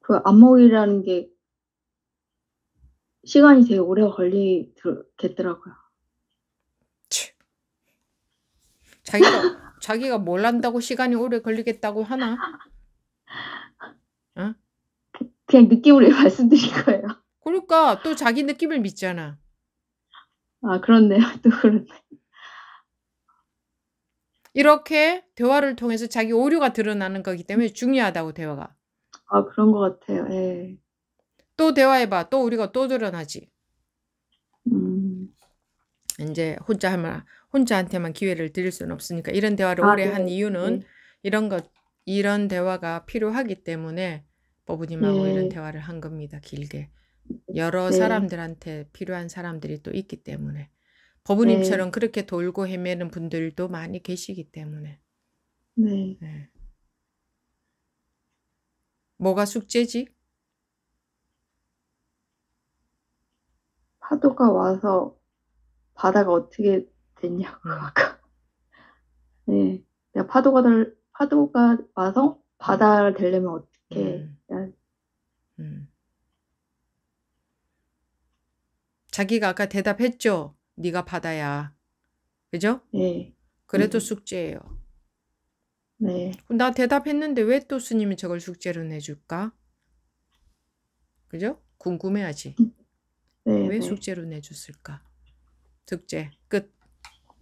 A: 그 안목이라는 게 시간이 되게 오래 걸리겠더라고요.
B: 자기가 뭘 한다고 시간이 오래 걸리겠다고 하나? 어?
A: 그냥 느낌으로 말씀드린 거예요.
B: 그러니까 또 자기 느낌을 믿잖아.
A: 아, 그렇네요. 또 그렇네.
B: 이렇게 대화를 통해서 자기 오류가 드러나는 거기 때문에 중요하다고 대화가.
A: 아, 그런 것 같아요. 예.
B: 또 대화해봐. 또 우리가 또 드러나지. 이제 혼자한테만 기회를 드릴 수는 없으니까 이런 대화를 오래 한 이유는 이런 대화가 필요하기 때문에 버부님하고 이런 대화를 한 겁니다. 길게. 여러 사람들한테 필요한 사람들이 또 있기 때문에. 버부님처럼 그렇게 돌고 헤매는 분들도 많이 계시기 때문에.
A: 네.
B: 뭐가 숙제지?
A: 파도가 와서 바다가 어떻게 됐냐고 아까. 네. 내가 파도가 와서 바다가 되려면 어떻게
B: 자기가 아까 대답했죠? 네가 바다야. 그죠?
A: 네.
B: 그래도 숙제예요.
A: 네.
B: 나 대답했는데 왜 또 스님이 저걸 숙제로 내줄까? 그죠? 궁금해하지?
A: 네.
B: 왜 숙제로 내줬을까? 숙제 끝.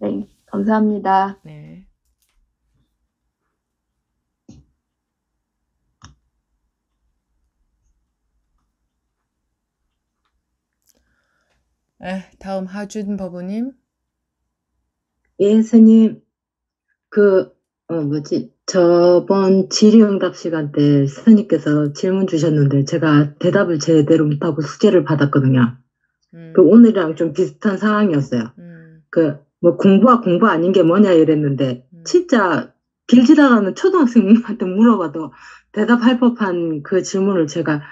A: 네. 감사합니다.
B: 네. 다음 하준 버부님.
C: 예, 스님. 저번 질의응답 시간 때 스님께서 질문 주셨는데 제가 대답을 제대로 못하고 숙제를 받았거든요. 오늘이랑 좀 비슷한 상황이었어요. 공부와 공부 아닌 게 뭐냐 이랬는데 진짜 길 지나가는 초등학생한테 물어봐도 대답할 법한 그 질문을 제가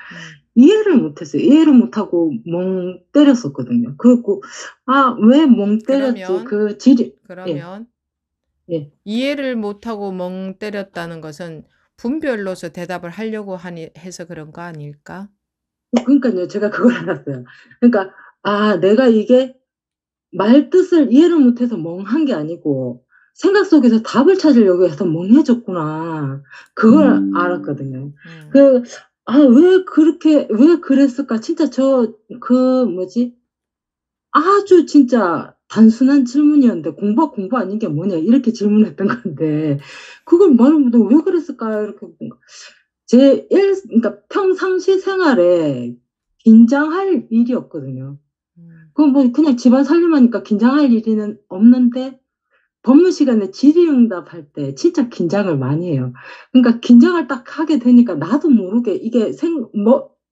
C: 이해를 못했어요. 이해를 못하고 멍 때렸었거든요. 그리고, 왜 멍 때렸지?
B: 그러면,
C: 예,
B: 그러면
C: 예.
B: 이해를 못하고 멍 때렸다는 것은 분별로서 대답을 하려고 해서 그런 거 아닐까?
C: 그러니까요, 제가 그걸 알았어요. 그러니까, 내가 이게 말 뜻을 이해를 못해서 멍한 게 아니고, 생각 속에서 답을 찾으려고 해서 멍해졌구나. 그걸 알았거든요.
B: 음,
C: 왜 그랬을까? 진짜 아주 진짜 단순한 질문이었는데, 공부 아닌 게 뭐냐? 이렇게 질문했던 건데, 그걸 말을 못하고 왜 그랬을까? 이렇게 뭔가. 그러니까 평상시 생활에 긴장할 일이었거든요. 그건 뭐 그냥 집안 살림하니까 긴장할 일은 없는데 법무 시간에 질의응답할 때 진짜 긴장을 많이 해요. 그러니까 긴장을 딱 하게 되니까 나도 모르게 이게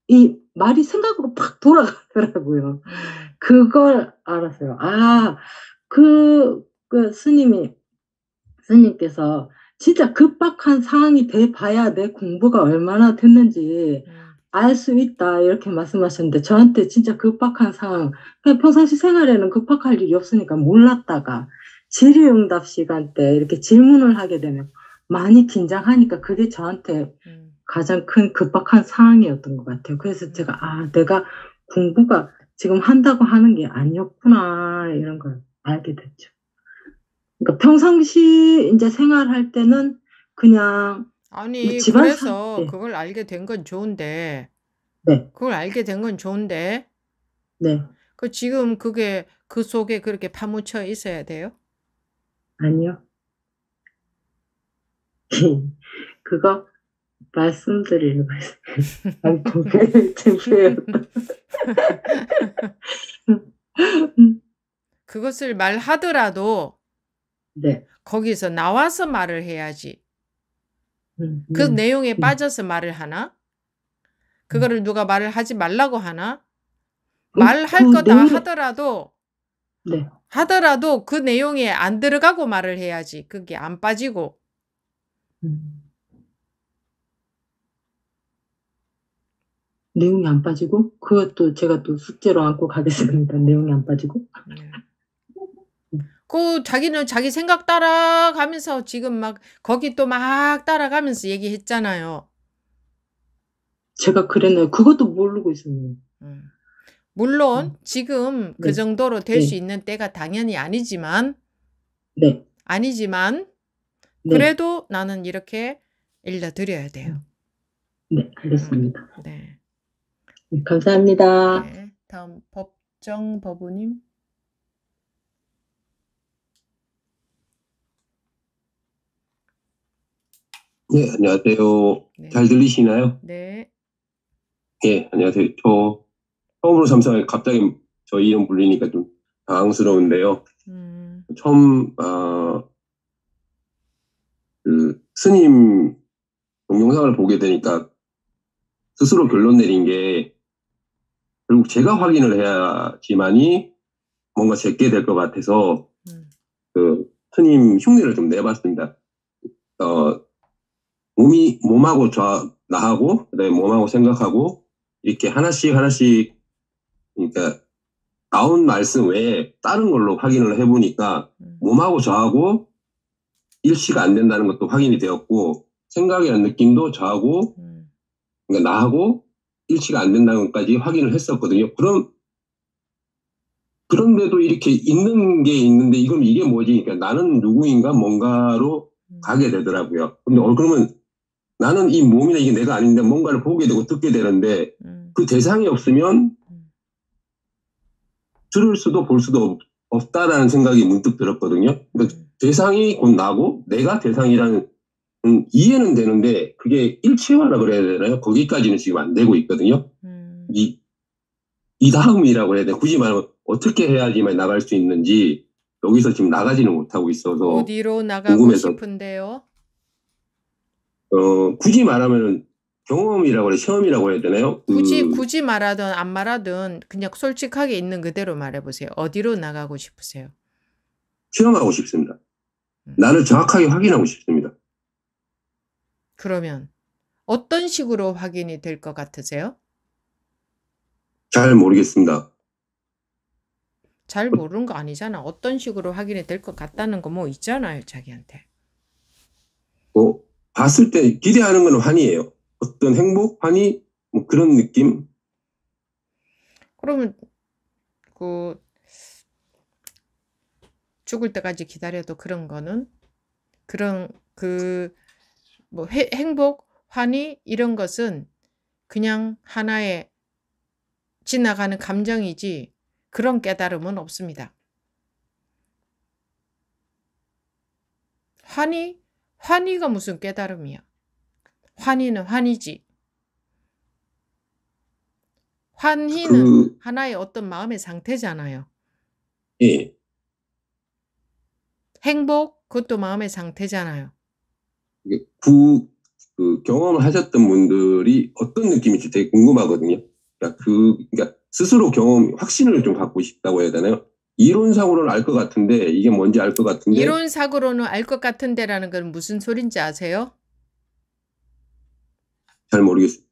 C: 이 말이 생각으로 팍 돌아가더라고요. 그걸 알았어요. 스님께서 진짜 급박한 상황이 돼 봐야 내 공부가 얼마나 됐는지 알 수 있다 이렇게 말씀하셨는데 저한테 진짜 급박한 상황, 그냥 평상시 생활에는 급박할 일이 없으니까 몰랐다가 질의응답 시간 때 이렇게 질문을 하게 되면 많이 긴장하니까 그게 저한테 가장 큰 급박한 상황이었던 것 같아요. 그래서 제가 내가 공부가 지금 한다고 하는 게 아니었구나 이런 걸 알게 됐죠. 그러니까 평상시 이제 생활할 때는 그냥
B: 아니,
C: 집안
B: 그래서
C: 네,
B: 그걸 알게 된 건 좋은데,
C: 네,
B: 그걸 알게 된 건 좋은데,
C: 네,
B: 지금 그게 그 속에 그렇게 파묻혀 있어야 돼요?
C: 아니요. 그거 말씀드리는 말씀. 그게 창피해요.
B: 그것을 말하더라도
C: 네.
B: 거기서 나와서 말을 해야지. 그
C: 네.
B: 내용에 빠져서 말을 하나? 그거를 누가 말을 하지 말라고 하나? 말할
C: 그
B: 거다
C: 내용이, 네.
B: 하더라도 그 내용에 안 들어가고 말을 해야지. 그게 안 빠지고.
C: 내용이 안 빠지고, 그것도 제가 또 숙제로 안고 가겠습니다. 내용이 안 빠지고.
B: 자기는 자기 생각 따라가면서 지금 막 거기 또 막 따라가면서 얘기했잖아요.
C: 제가 그랬나요? 그것도 모르고 있었네요.
B: 물론 지금 그
C: 네.
B: 정도로 될 수
C: 네.
B: 있는 때가 당연히 아니지만
C: 네.
B: 네. 그래도 나는 이렇게 일러드려야 돼요.
C: 네, 알겠습니다.
B: 네.
C: 네, 감사합니다.
B: 네. 다음 법정 법우님.
D: 네, 안녕하세요.
B: 네.
D: 잘 들리시나요?
B: 네.
D: 예, 안녕하세요. 저 처음으로 참석해 갑자기 저 이름 불리니까 좀 당황스러운데요. 처음 스님 동영상을 보게 되니까 스스로 결론 내린 게 결국 제가 확인을 해야지만이 뭔가 제게 될 것 같아서 그 스님 흉내를 좀 내봤습니다. 몸하고 나하고 그다음에 몸하고 생각하고 이렇게 하나씩 그러니까 나온 말씀 외에 다른 걸로 확인을 해보니까 몸하고 저하고 일치가 안 된다는 것도 확인이 되었고 생각이라는 느낌도 저하고 그러니까 나하고 일치가 안 된다는 것까지 확인을 했었거든요. 그런데도 이렇게 있는 게 있는데 이게 뭐지? 그러니까 나는 누구인가 뭔가로 가게 되더라고요. 근데 그러면 나는 이 몸이나 이게 내가 아닌데 뭔가를 보게 되고 듣게 되는데 그 대상이 없으면 들을 수도 볼 수도 없다라는 생각이 문득 들었거든요. 그러니까 대상이 곧 나고 내가 대상이라는 이해는 되는데 그게 일체화라 그래야 되나요? 거기까지는 지금 안 되고 있거든요. 이 다음이라고 해야 되나? 굳이 말하면 어떻게 해야지만 나갈 수 있는지 여기서 지금 나가지는 못하고 있어서
B: 어디로 나가고
D: 궁금해서.
B: 싶은데요?
D: 굳이 말하면 경험이라고 해야 시험이라고 해야 되나요?
B: 굳이 말하든 안 말하든 그냥 솔직하게 있는 그대로 말해보세요. 어디로 나가고 싶으세요?
D: 시험하고 싶습니다. 나를 정확하게 확인하고 싶습니다.
B: 그러면 어떤 식으로 확인이 될 것 같으세요?
D: 잘 모르겠습니다.
B: 잘 모르는 거 아니잖아. 어떤 식으로 확인이 될 것 같다는 거 뭐 있잖아요, 자기한테.
D: 봤을 때 기대하는 건 환희예요. 어떤 행복, 환희, 뭐 그런 느낌?
B: 그러면 그 죽을 때까지 기다려도 그런 거는 그런 뭐 행복, 환희 이런 것은 그냥 하나의 지나가는 감정이지 그런 깨달음은 없습니다. 환희가 무슨 깨달음이야? 환희는 환희지. 환희는 하나의 어떤 마음의 상태잖아요.
D: 예.
B: 행복, 그것도 마음의 상태잖아요.
D: 그 경험을 하셨던 분들이 어떤 느낌일지 되게 궁금하거든요. 그러니까 스스로 확신을 좀 갖고 싶다고 해야 되나요? 이론상으로는 알 것 같은데, 이게 뭔지 알 것 같은데.
B: 이론상으로는 알 것 같은데라는 건 무슨 소린지 아세요?
D: 잘 모르겠어요.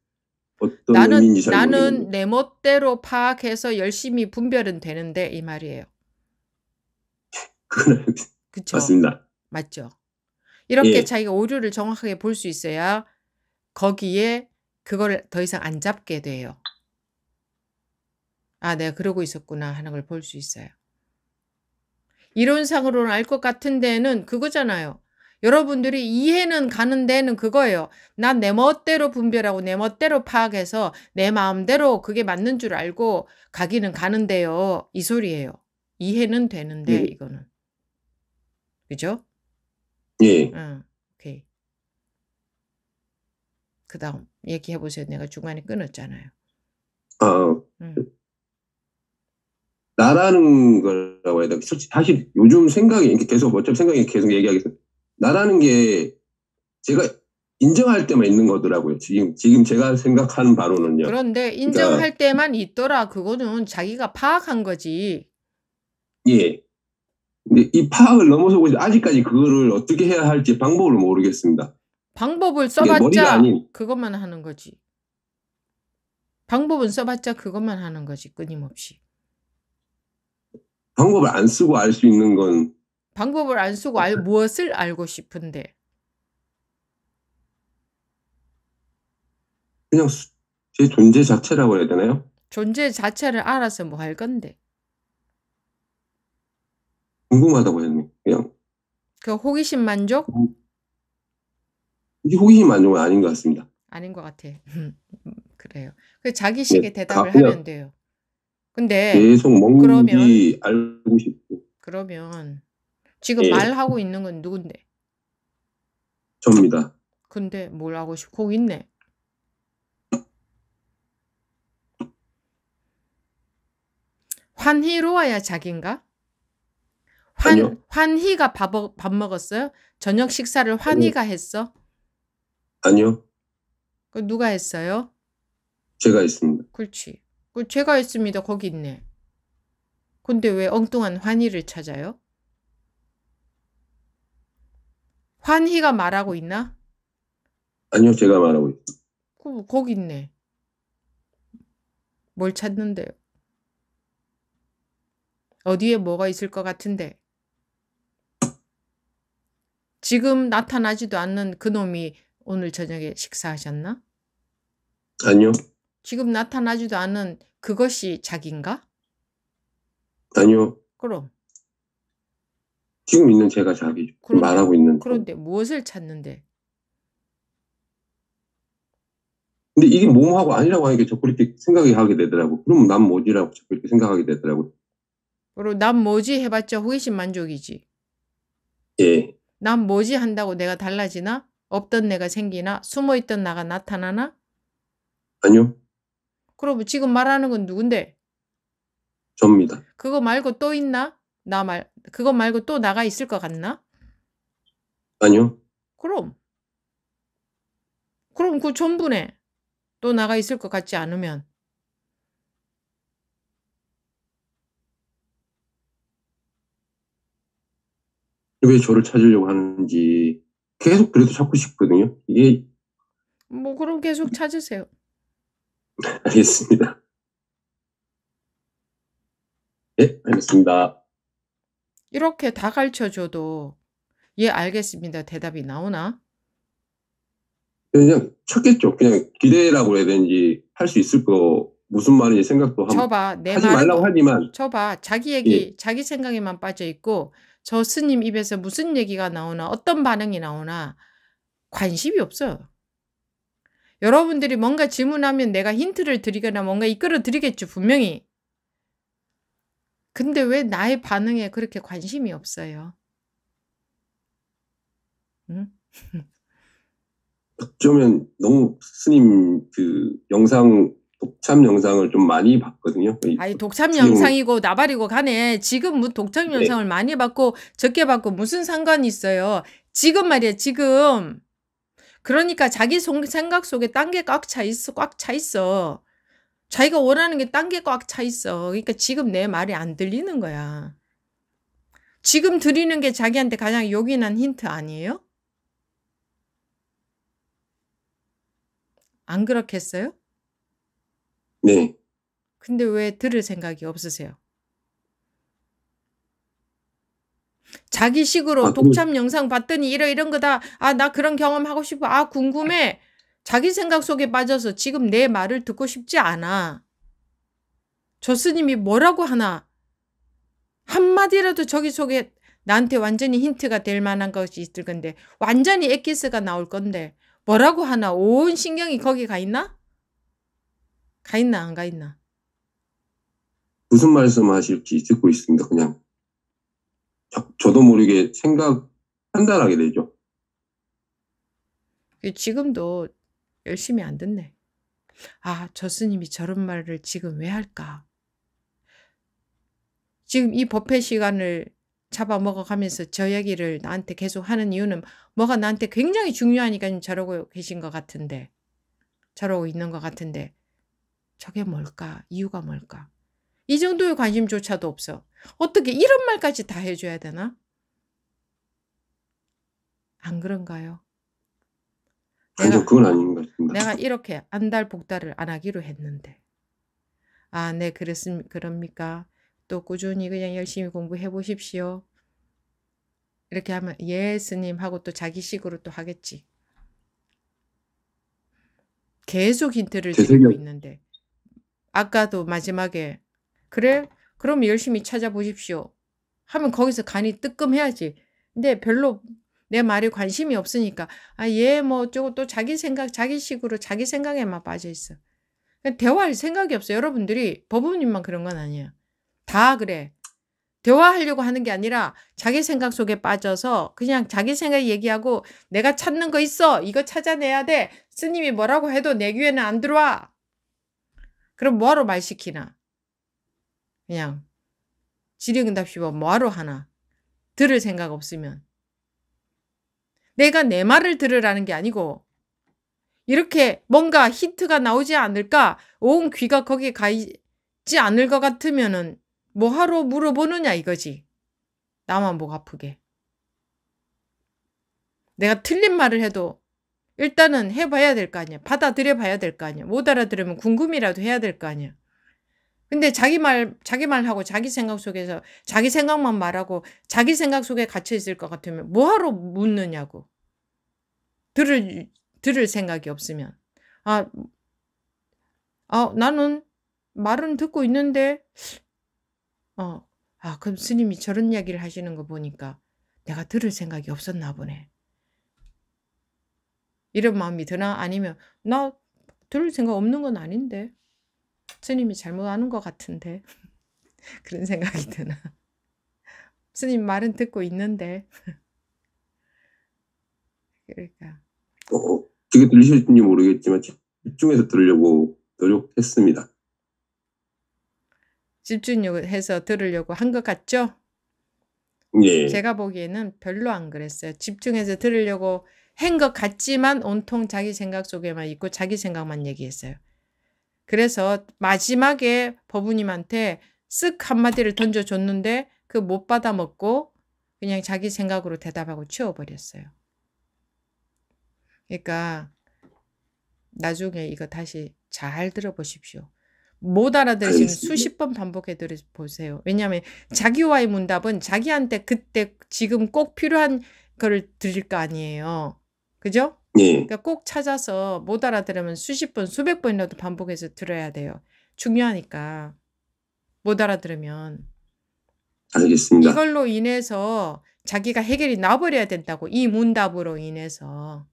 D: 어떤 의미인지 잘 모르겠는데.
B: 나는 내 멋대로 파악해서 열심히 분별은 되는데 이 말이에요. 그쵸?
D: 맞습니다.
B: 맞죠? 이렇게
D: 예.
B: 자기가 오류를 정확하게 볼 수 있어야 거기에 그걸 더 이상 안 잡게 돼요. 아, 내가 그러고 있었구나 하는 걸 볼 수 있어요. 이론상으로는 알 것 같은 데는 그거잖아요. 여러분들이 이해는 가는 데는 그거예요. 난 내 멋대로 분별하고 내 멋대로 파악해서 내 마음대로 그게 맞는 줄 알고 가기는 가는데요. 이 소리예요. 이해는 되는데
D: 예.
B: 이거는. 그죠?
D: 예.
B: 오케이. 그 다음 얘기해보세요. 내가 중간에 끊었잖아요.
D: 나라는 거라고 해야 되나? 사실 요즘 생각이 계속 얘기하겠어요. 나라는 게 제가 인정할 때만 있는 거더라고요. 지금 제가 생각하는 바로는요.
B: 그런데 인정할 때만 있더라. 그거는 자기가 파악한 거지.
D: 예. 근데 이 파악을 넘어서고 아직까지 그거를 어떻게 해야 할지 방법을 모르겠습니다.
B: 방법을 써봤자 그것만 하는 거지. 방법은 써봤자 그것만 하는 거지. 끊임없이.
D: 방법을 안 쓰고 알 수 있는 건
B: 방법을 안 쓰고 무엇을 알고 싶은데?
D: 그냥 제 존재 자체라고 해야 되나요?
B: 존재 자체를 알아서 뭐 할 건데?
D: 궁금하다고 했네. 그냥.
B: 그 호기심 만족?
D: 이게 호기심 만족은 아닌 것 같습니다.
B: 아닌 것 같아. 그래요. 그 자기식의 대답을 하면 돼요. 근데
D: 계속 뭔지 알고 싶고.
B: 그러면 지금 말하고 있는 건 누군데?
D: 접니다.
B: 근데 뭘 하고 싶고 있네. 환희로워야 자기인가?
D: 아니요.
B: 환희가 밥 먹었어요? 저녁 식사를 환희가 했어?
D: 아니요.
B: 그 누가 했어요?
D: 제가 했습니다.
B: 그렇지. 그 제가 했습니다. 거기 있네. 근데 왜 엉뚱한 환희를 찾아요? 환희가 말하고 있나?
D: 아니요. 제가 말하고 있어요.
B: 거기 있네. 뭘 찾는데요? 어디에 뭐가 있을 것 같은데? 지금 나타나지도 않는 그놈이 오늘 저녁에 식사하셨나?
D: 아니요.
B: 지금 나타나지도 않은 그것이 자기인가?
D: 아니요.
B: 그럼.
D: 지금 있는 제가 자기죠. 말하고 있는.
B: 그런데 무엇을 찾는데?
D: 근데 이게 몸하고 아니라고 하니까 자꾸 이렇게 생각이 하게 되더라고. 그럼 난 뭐지라고 자꾸 이렇게 생각하게 되더라고.
B: 그리고 난 뭐지 해봤자 호기심 만족이지.
D: 예.
B: 난 뭐지 한다고 내가 달라지나? 없던 내가 생기나? 숨어있던 나가 나타나나?
D: 아니요.
B: 그럼 지금 말하는 건 누군데?
D: 접니다.
B: 그거 말고 또 있나? 그거 말고 또 나가 있을 것 같나?
D: 아니요.
B: 그럼 그 전부네. 또 나가 있을 것 같지 않으면.
D: 왜 저를 찾으려고 하는지 계속 그래도 찾고 싶거든요. 이게.
B: 뭐 그럼 계속 찾으세요.
D: 알겠습니다. 네, 알겠습니다.
B: 이렇게 다 가르쳐줘도 예, 알겠습니다. 대답이 나오나?
D: 그냥 쳤겠죠. 그냥 기대라고 해야 되는지 할 수 있을 거 무슨 말인지 생각도 하고
B: 저봐, 내
D: 하지
B: 말은
D: 말라고 하지만
B: 저봐, 자기
D: 예,
B: 얘기, 자기 생각에만 빠져 있고 저 스님 입에서 무슨 얘기가 나오나 어떤 반응이 나오나 관심이 없어요. 여러분들이 뭔가 질문하면 내가 힌트를 드리거나 뭔가 이끌어 드리겠죠, 분명히. 근데 왜 나의 반응에 그렇게 관심이 없어요? 응?
D: 어쩌면 너무 스님 그 영상 독참 영상을 좀 많이 봤거든요.
B: 아니, 독참
D: 지금
B: 영상이고 나발이고 가네. 지금 뭐 독참
D: 네,
B: 영상을 많이 받고 적게 받고 무슨 상관이 있어요? 지금 말이야, 지금. 그러니까 자기 생각 속에 딴 게 꽉 차 있어, 꽉 차 있어. 자기가 원하는 게 딴 게 꽉 차 있어. 그러니까 지금 내 말이 안 들리는 거야. 지금 드리는 게 자기한테 가장 요긴한 힌트 아니에요? 안 그렇겠어요?
D: 네.
B: 근데 왜 들을 생각이 없으세요? 자기 식으로
D: 아,
B: 독참 영상 봤더니 이런 거다. 아, 나 그런 경험 하고 싶어. 아, 궁금해. 자기 생각 속에 빠져서 지금 내 말을 듣고 싶지 않아. 저 스님이 뭐라고 하나. 한마디라도 저기 속에 나한테 완전히 힌트가 될 만한 것이 있을 건데 완전히 엑기스가 나올 건데 뭐라고 하나. 온 신경이 거기 가 있나? 가 있나 안 가 있나?
D: 무슨 말씀하실지 듣고 있습니다. 그냥 저도 모르게 생각 판단하게 되죠.
B: 지금도 열심히 안 듣네. 아, 저 스님이 저런 말을 지금 왜 할까? 지금 이 법회 시간을 잡아먹어가면서 저 얘기를 나한테 계속 하는 이유는 뭐가 나한테 굉장히 중요하니까 저러고 계신 것 같은데, 저러고 있는 것 같은데, 저게 뭘까? 이유가 뭘까? 이 정도의 관심조차도 없어. 어떻게 이런 말까지 다 해줘야 되나? 안 그런가요?
D: 아니요, 그건 아닌 것 같습니다.
B: 내가 이렇게 안달복달을 안 하기로 했는데. 아, 네, 그럽니까? 또 꾸준히 그냥 열심히 공부해 보십시오. 이렇게 하면 예, 스님 하고 또 자기식으로 또 하겠지. 계속 힌트를
D: 제
B: 드리고
D: 생각,
B: 있는데. 아까도 마지막에 그래? 그럼 열심히 찾아보십시오. 하면 거기서 간이 뜨끔해야지. 근데 별로 내 말에 관심이 없으니까 아, 예, 뭐 어쩌고 또 자기 생각, 자기식으로 자기 생각에만 빠져 있어. 대화할 생각이 없어. 여러분들이 법부님만 그런 건 아니야. 다 그래. 대화하려고 하는 게 아니라 자기 생각 속에 빠져서 그냥 자기 생각 얘기하고 내가 찾는 거 있어. 이거 찾아내야 돼. 스님이 뭐라고 해도 내 귀에는 안 들어와. 그럼 뭐하러 말 시키나? 그냥 질의응답식으로 뭐하러 하나? 들을 생각 없으면. 내가 내 말을 들으라는 게 아니고 이렇게 뭔가 힌트가 나오지 않을까? 온 귀가 거기에 가 있지 않을 것 같으면은 뭐하러 물어보느냐 이거지. 나만 목 아프게. 내가 틀린 말을 해도 일단은 해봐야 될 거 아니야. 받아들여 봐야 될 거 아니야. 못 알아들으면 궁금이라도 해야 될 거 아니야. 근데 자기 말하고 자기 생각 속에서 자기 생각만 말하고 자기 생각 속에 갇혀 있을 것 같으면 뭐하러 묻느냐고. 들을 생각이 없으면. 나는 말은 듣고 있는데, 그럼 스님이 저런 이야기를 하시는 거 보니까 내가 들을 생각이 없었나 보네. 이런 마음이 드나? 아니면 나 들을 생각 없는 건 아닌데 스님이 잘못하는 것 같은데 그런 생각이 드나? 스님 말은 듣고 있는데 그러니까
D: 어떻게 들리실지 모르겠지만 집중해서 들으려고 노력했습니다.
B: 집중해서 들으려고 한 것 같죠?
D: 예.
B: 제가 보기에는 별로 안 그랬어요. 집중해서 들으려고 한 것 같지만 온통 자기 생각 속에만 있고 자기 생각만 얘기했어요. 그래서 마지막에 법우님한테 쓱 한마디를 던져줬는데 그 못 받아먹고 그냥 자기 생각으로 대답하고 치워버렸어요. 그러니까 나중에 이거 다시 잘 들어보십시오. 못 알아들으시면
D: 알겠습니다.
B: 수십 번 반복해 보세요. 왜냐하면 자기와의 문답은 자기한테 그때 지금 꼭 필요한 거를 드릴 거 아니에요. 그죠?
D: 예,
B: 그러니까 꼭 찾아서 못 알아들으면 수십 번, 수백 번이라도 반복해서 들어야 돼요. 중요하니까. 못 알아들으면.
D: 알겠습니다.
B: 이걸로 인해서 자기가 해결이 나버려야 된다고. 이 문답으로 인해서.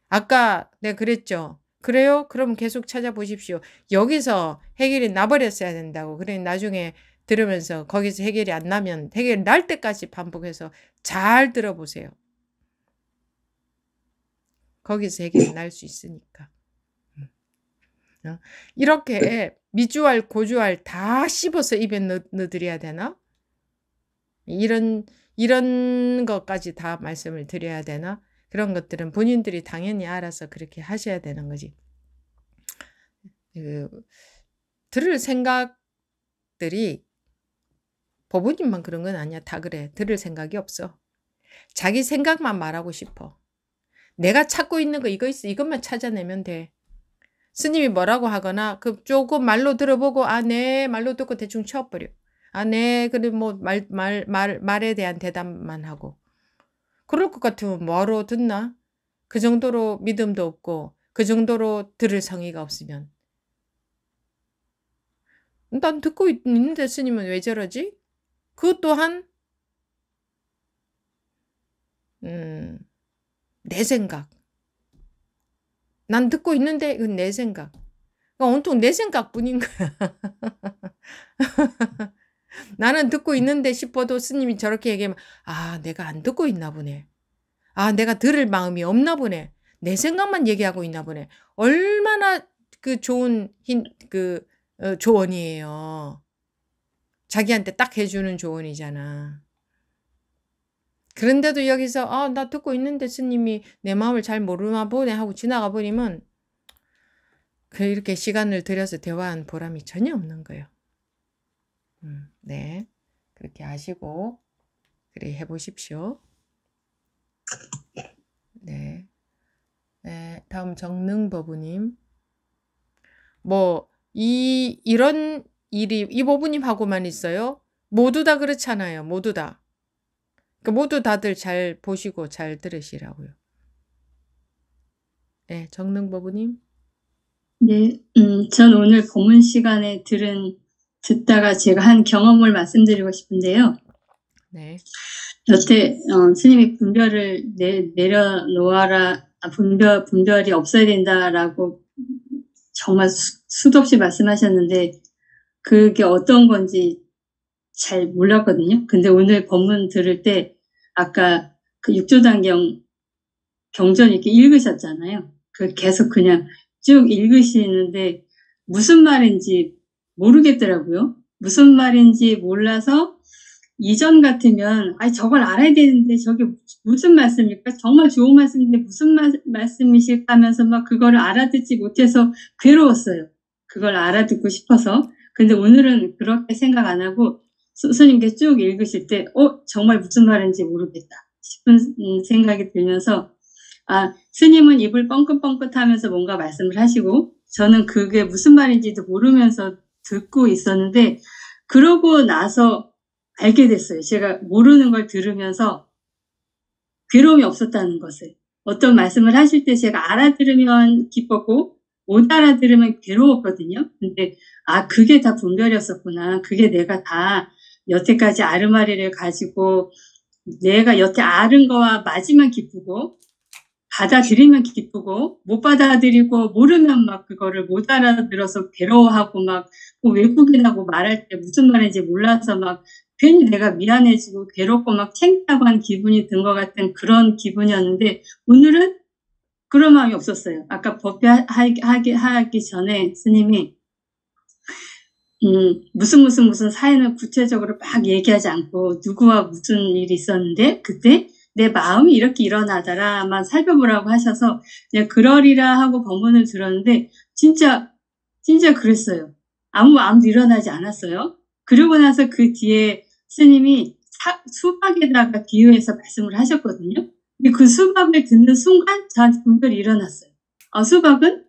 B: 아까 내가 그랬죠. 그래요? 그럼 계속 찾아보십시오. 여기서 해결이 나버렸어야 된다고. 그래 나중에 들으면서 거기서 해결이 안 나면 해결이 날 때까지 반복해서 잘 들어보세요. 거기서 해결이 날 수 있으니까. 이렇게 미주알, 고주알 다 씹어서 입에 넣어드려야 되나? 이런 것까지 다 말씀을 드려야 되나? 그런 것들은 본인들이 당연히 알아서 그렇게 하셔야 되는 거지. 들을 생각들이 법부님만 그런 건 아니야. 다 그래. 들을 생각이 없어. 자기 생각만 말하고 싶어. 내가 찾고 있는 거 이거 있어. 이것만 찾아내면 돼. 스님이 뭐라고 하거나 그 조금 말로 들어보고 아, 네 말로 듣고 대충 쳐버려. 아, 네 그래 뭐 말에 대한 대답만 하고. 그럴 것 같으면 뭐하러 듣나? 그 정도로 믿음도 없고 그 정도로 들을 성의가 없으면. 난 듣고 있는데 스님은 왜 저러지? 그것 또한 내 생각. 난 듣고 있는데 이건 내 생각. 그러니까 온통 내 생각뿐인 거야. 나는 듣고 있는데 싶어도 스님이 저렇게 얘기하면 아, 내가 안 듣고 있나 보네. 아, 내가 들을 마음이 없나 보네. 내 생각만 얘기하고 있나 보네. 얼마나 그 좋은 조언이에요. 자기한테 딱 해주는 조언이잖아. 그런데도 여기서 아, 나 듣고 있는데 스님이 내 마음을 잘 모르나 보네 하고 지나가 버리면 이렇게 시간을 들여서 대화한 보람이 전혀 없는 거예요. 네, 그렇게 아시고 그래 해보십시오. 네, 다음 정능버부님. 뭐 이런 일이 이 버부님하고만 있어요? 모두 다 그렇잖아요. 모두 다. 그러니까 모두 다들 잘 보시고 잘 들으시라고요. 네, 정능버부님.
E: 네, 전 오늘 법문 시간에 듣다가 제가 한 경험을 말씀드리고 싶은데요.
B: 네.
E: 여태 스님이 분별을 내려놓아라, 분별이 없어야 된다라고 정말 수도 없이 말씀하셨는데 그게 어떤 건지 잘 몰랐거든요. 근데 오늘 법문 들을 때 아까 그 육조단경 경전 이렇게 읽으셨잖아요. 그 계속 그냥 쭉 읽으시는데 무슨 말인지 모르겠더라고요. 무슨 말인지 몰라서 이전 같으면 저걸 알아야 되는데 저게 무슨 말씀일까? 정말 좋은 말씀인데 무슨 말씀이실까 하면서 막 그거를 알아듣지 못해서 괴로웠어요. 그걸 알아듣고 싶어서. 근데 오늘은 그렇게 생각 안 하고 스님께 쭉 읽으실 때 정말 무슨 말인지 모르겠다 싶은 생각이 들면서 스님은 입을 뻥긋뻥긋 하면서 뭔가 말씀을 하시고 저는 그게 무슨 말인지도 모르면서 듣고 있었는데 그러고 나서 알게 됐어요. 제가 모르는 걸 들으면서 괴로움이 없었다는 것을. 어떤 말씀을 하실 때 제가 알아들으면 기뻤고 못 알아들으면 괴로웠거든요. 근데 그게 다 분별이었었구나. 그게 내가 다 여태까지 아르마리를 가지고 내가 여태 앓은 거와 맞으면 기쁘고 받아들이면 기쁘고 못 받아들이고 모르면 막 그거를 못 알아들어서 괴로워하고 막 외국인하고 말할 때 무슨 말인지 몰라서 막 괜히 내가 미안해지고 괴롭고 막 창피한 기분이 든 것 같은 그런 기분이었는데 오늘은 그런 마음이 없었어요. 아까 법회하기 전에 스님이 무슨 사연을 구체적으로 막 얘기하지 않고 누구와 무슨 일이 있었는데 그때 내 마음이 이렇게 일어나더라만 살펴보라고 하셔서 그냥 그러리라 하고 법문을 들었는데 진짜 그랬어요. 아무도 일어나지 않았어요. 그러고 나서 그 뒤에 스님이 수박에다가 비유해서 말씀을 하셨거든요. 근데 그 수박을 듣는 순간 저한테 분별이 일어났어요. 수박은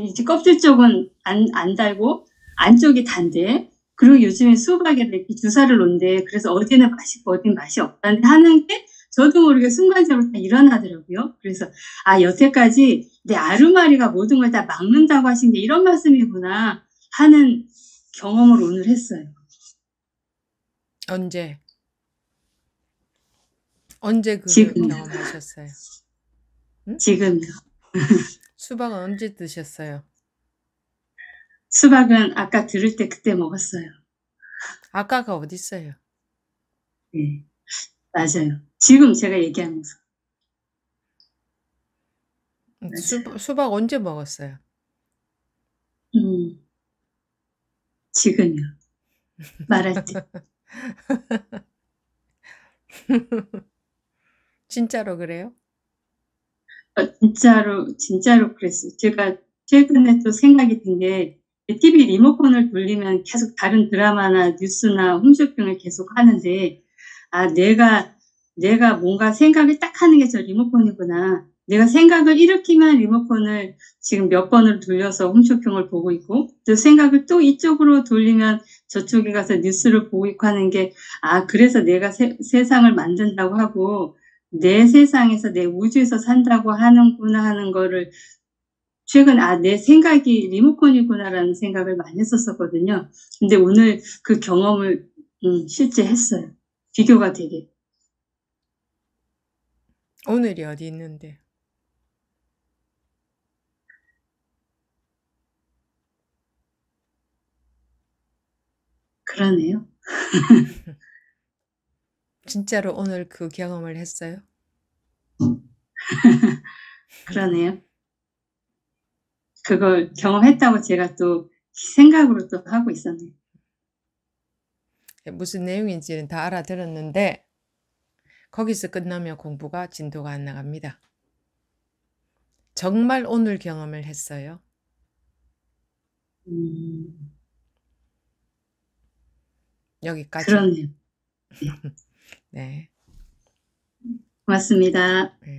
E: 이제 껍질 쪽은 안 달고 안쪽이 단데 그리고 요즘에 수박에 이렇게 주사를 놓는데 그래서 어디는 맛있고 어디는 맛이 없다는데 하는 게 저도 모르게 순간적으로 다 일어나더라고요. 그래서 여태까지 내 아르마리가 모든 걸 다 막는다고 하신 게 이런 말씀이구나 하는 경험을 오늘 했어요.
B: 언제? 언제 그
E: 지금.
B: 경험하셨어요? 응?
E: 지금요.
B: 수박은 언제 드셨어요?
E: 수박은 아까 들을 때 그때 먹었어요.
B: 아까가 어디 있어요?
E: 네, 맞아요. 지금 제가 얘기하면서.
B: 수박 언제 먹었어요?
E: 지금요. 말할 때.
B: 진짜로 그래요?
E: 진짜로 그랬어요. 제가 최근에 또 생각이 든 게 TV 리모컨을 돌리면 계속 다른 드라마나 뉴스나 홈쇼핑을 계속 하는데 내가 뭔가 생각을 딱 하는 게 저 리모컨이구나. 내가 생각을 일으키면 리모컨을 지금 몇 번을 돌려서 홈쇼핑을 보고 있고 또 생각을 또 이쪽으로 돌리면 저쪽에 가서 뉴스를 보고 있고 하는 게 그래서 내가 세상을 만든다고 하고 내 세상에서 내 우주에서 산다고 하는구나 하는 거를 최근 내 생각이 리모컨이구나라는 생각을 많이 했었거든요. 근데 오늘 그 경험을 실제 했어요. 비교가 되게.
B: 오늘이 어디 있는데?
E: 그러네요.
B: 진짜로 오늘 그 경험을 했어요?
E: 그러네요. 그걸 경험했다고 제가 또 생각으로 또 하고 있었네요.
B: 무슨 내용인지는 다 알아들었는데 거기서 끝나면 공부가 진도가 안 나갑니다. 정말 오늘 경험을 했어요. 여기까지.
E: 그러네요.
B: 네.
E: 고맙습니다.
B: 네.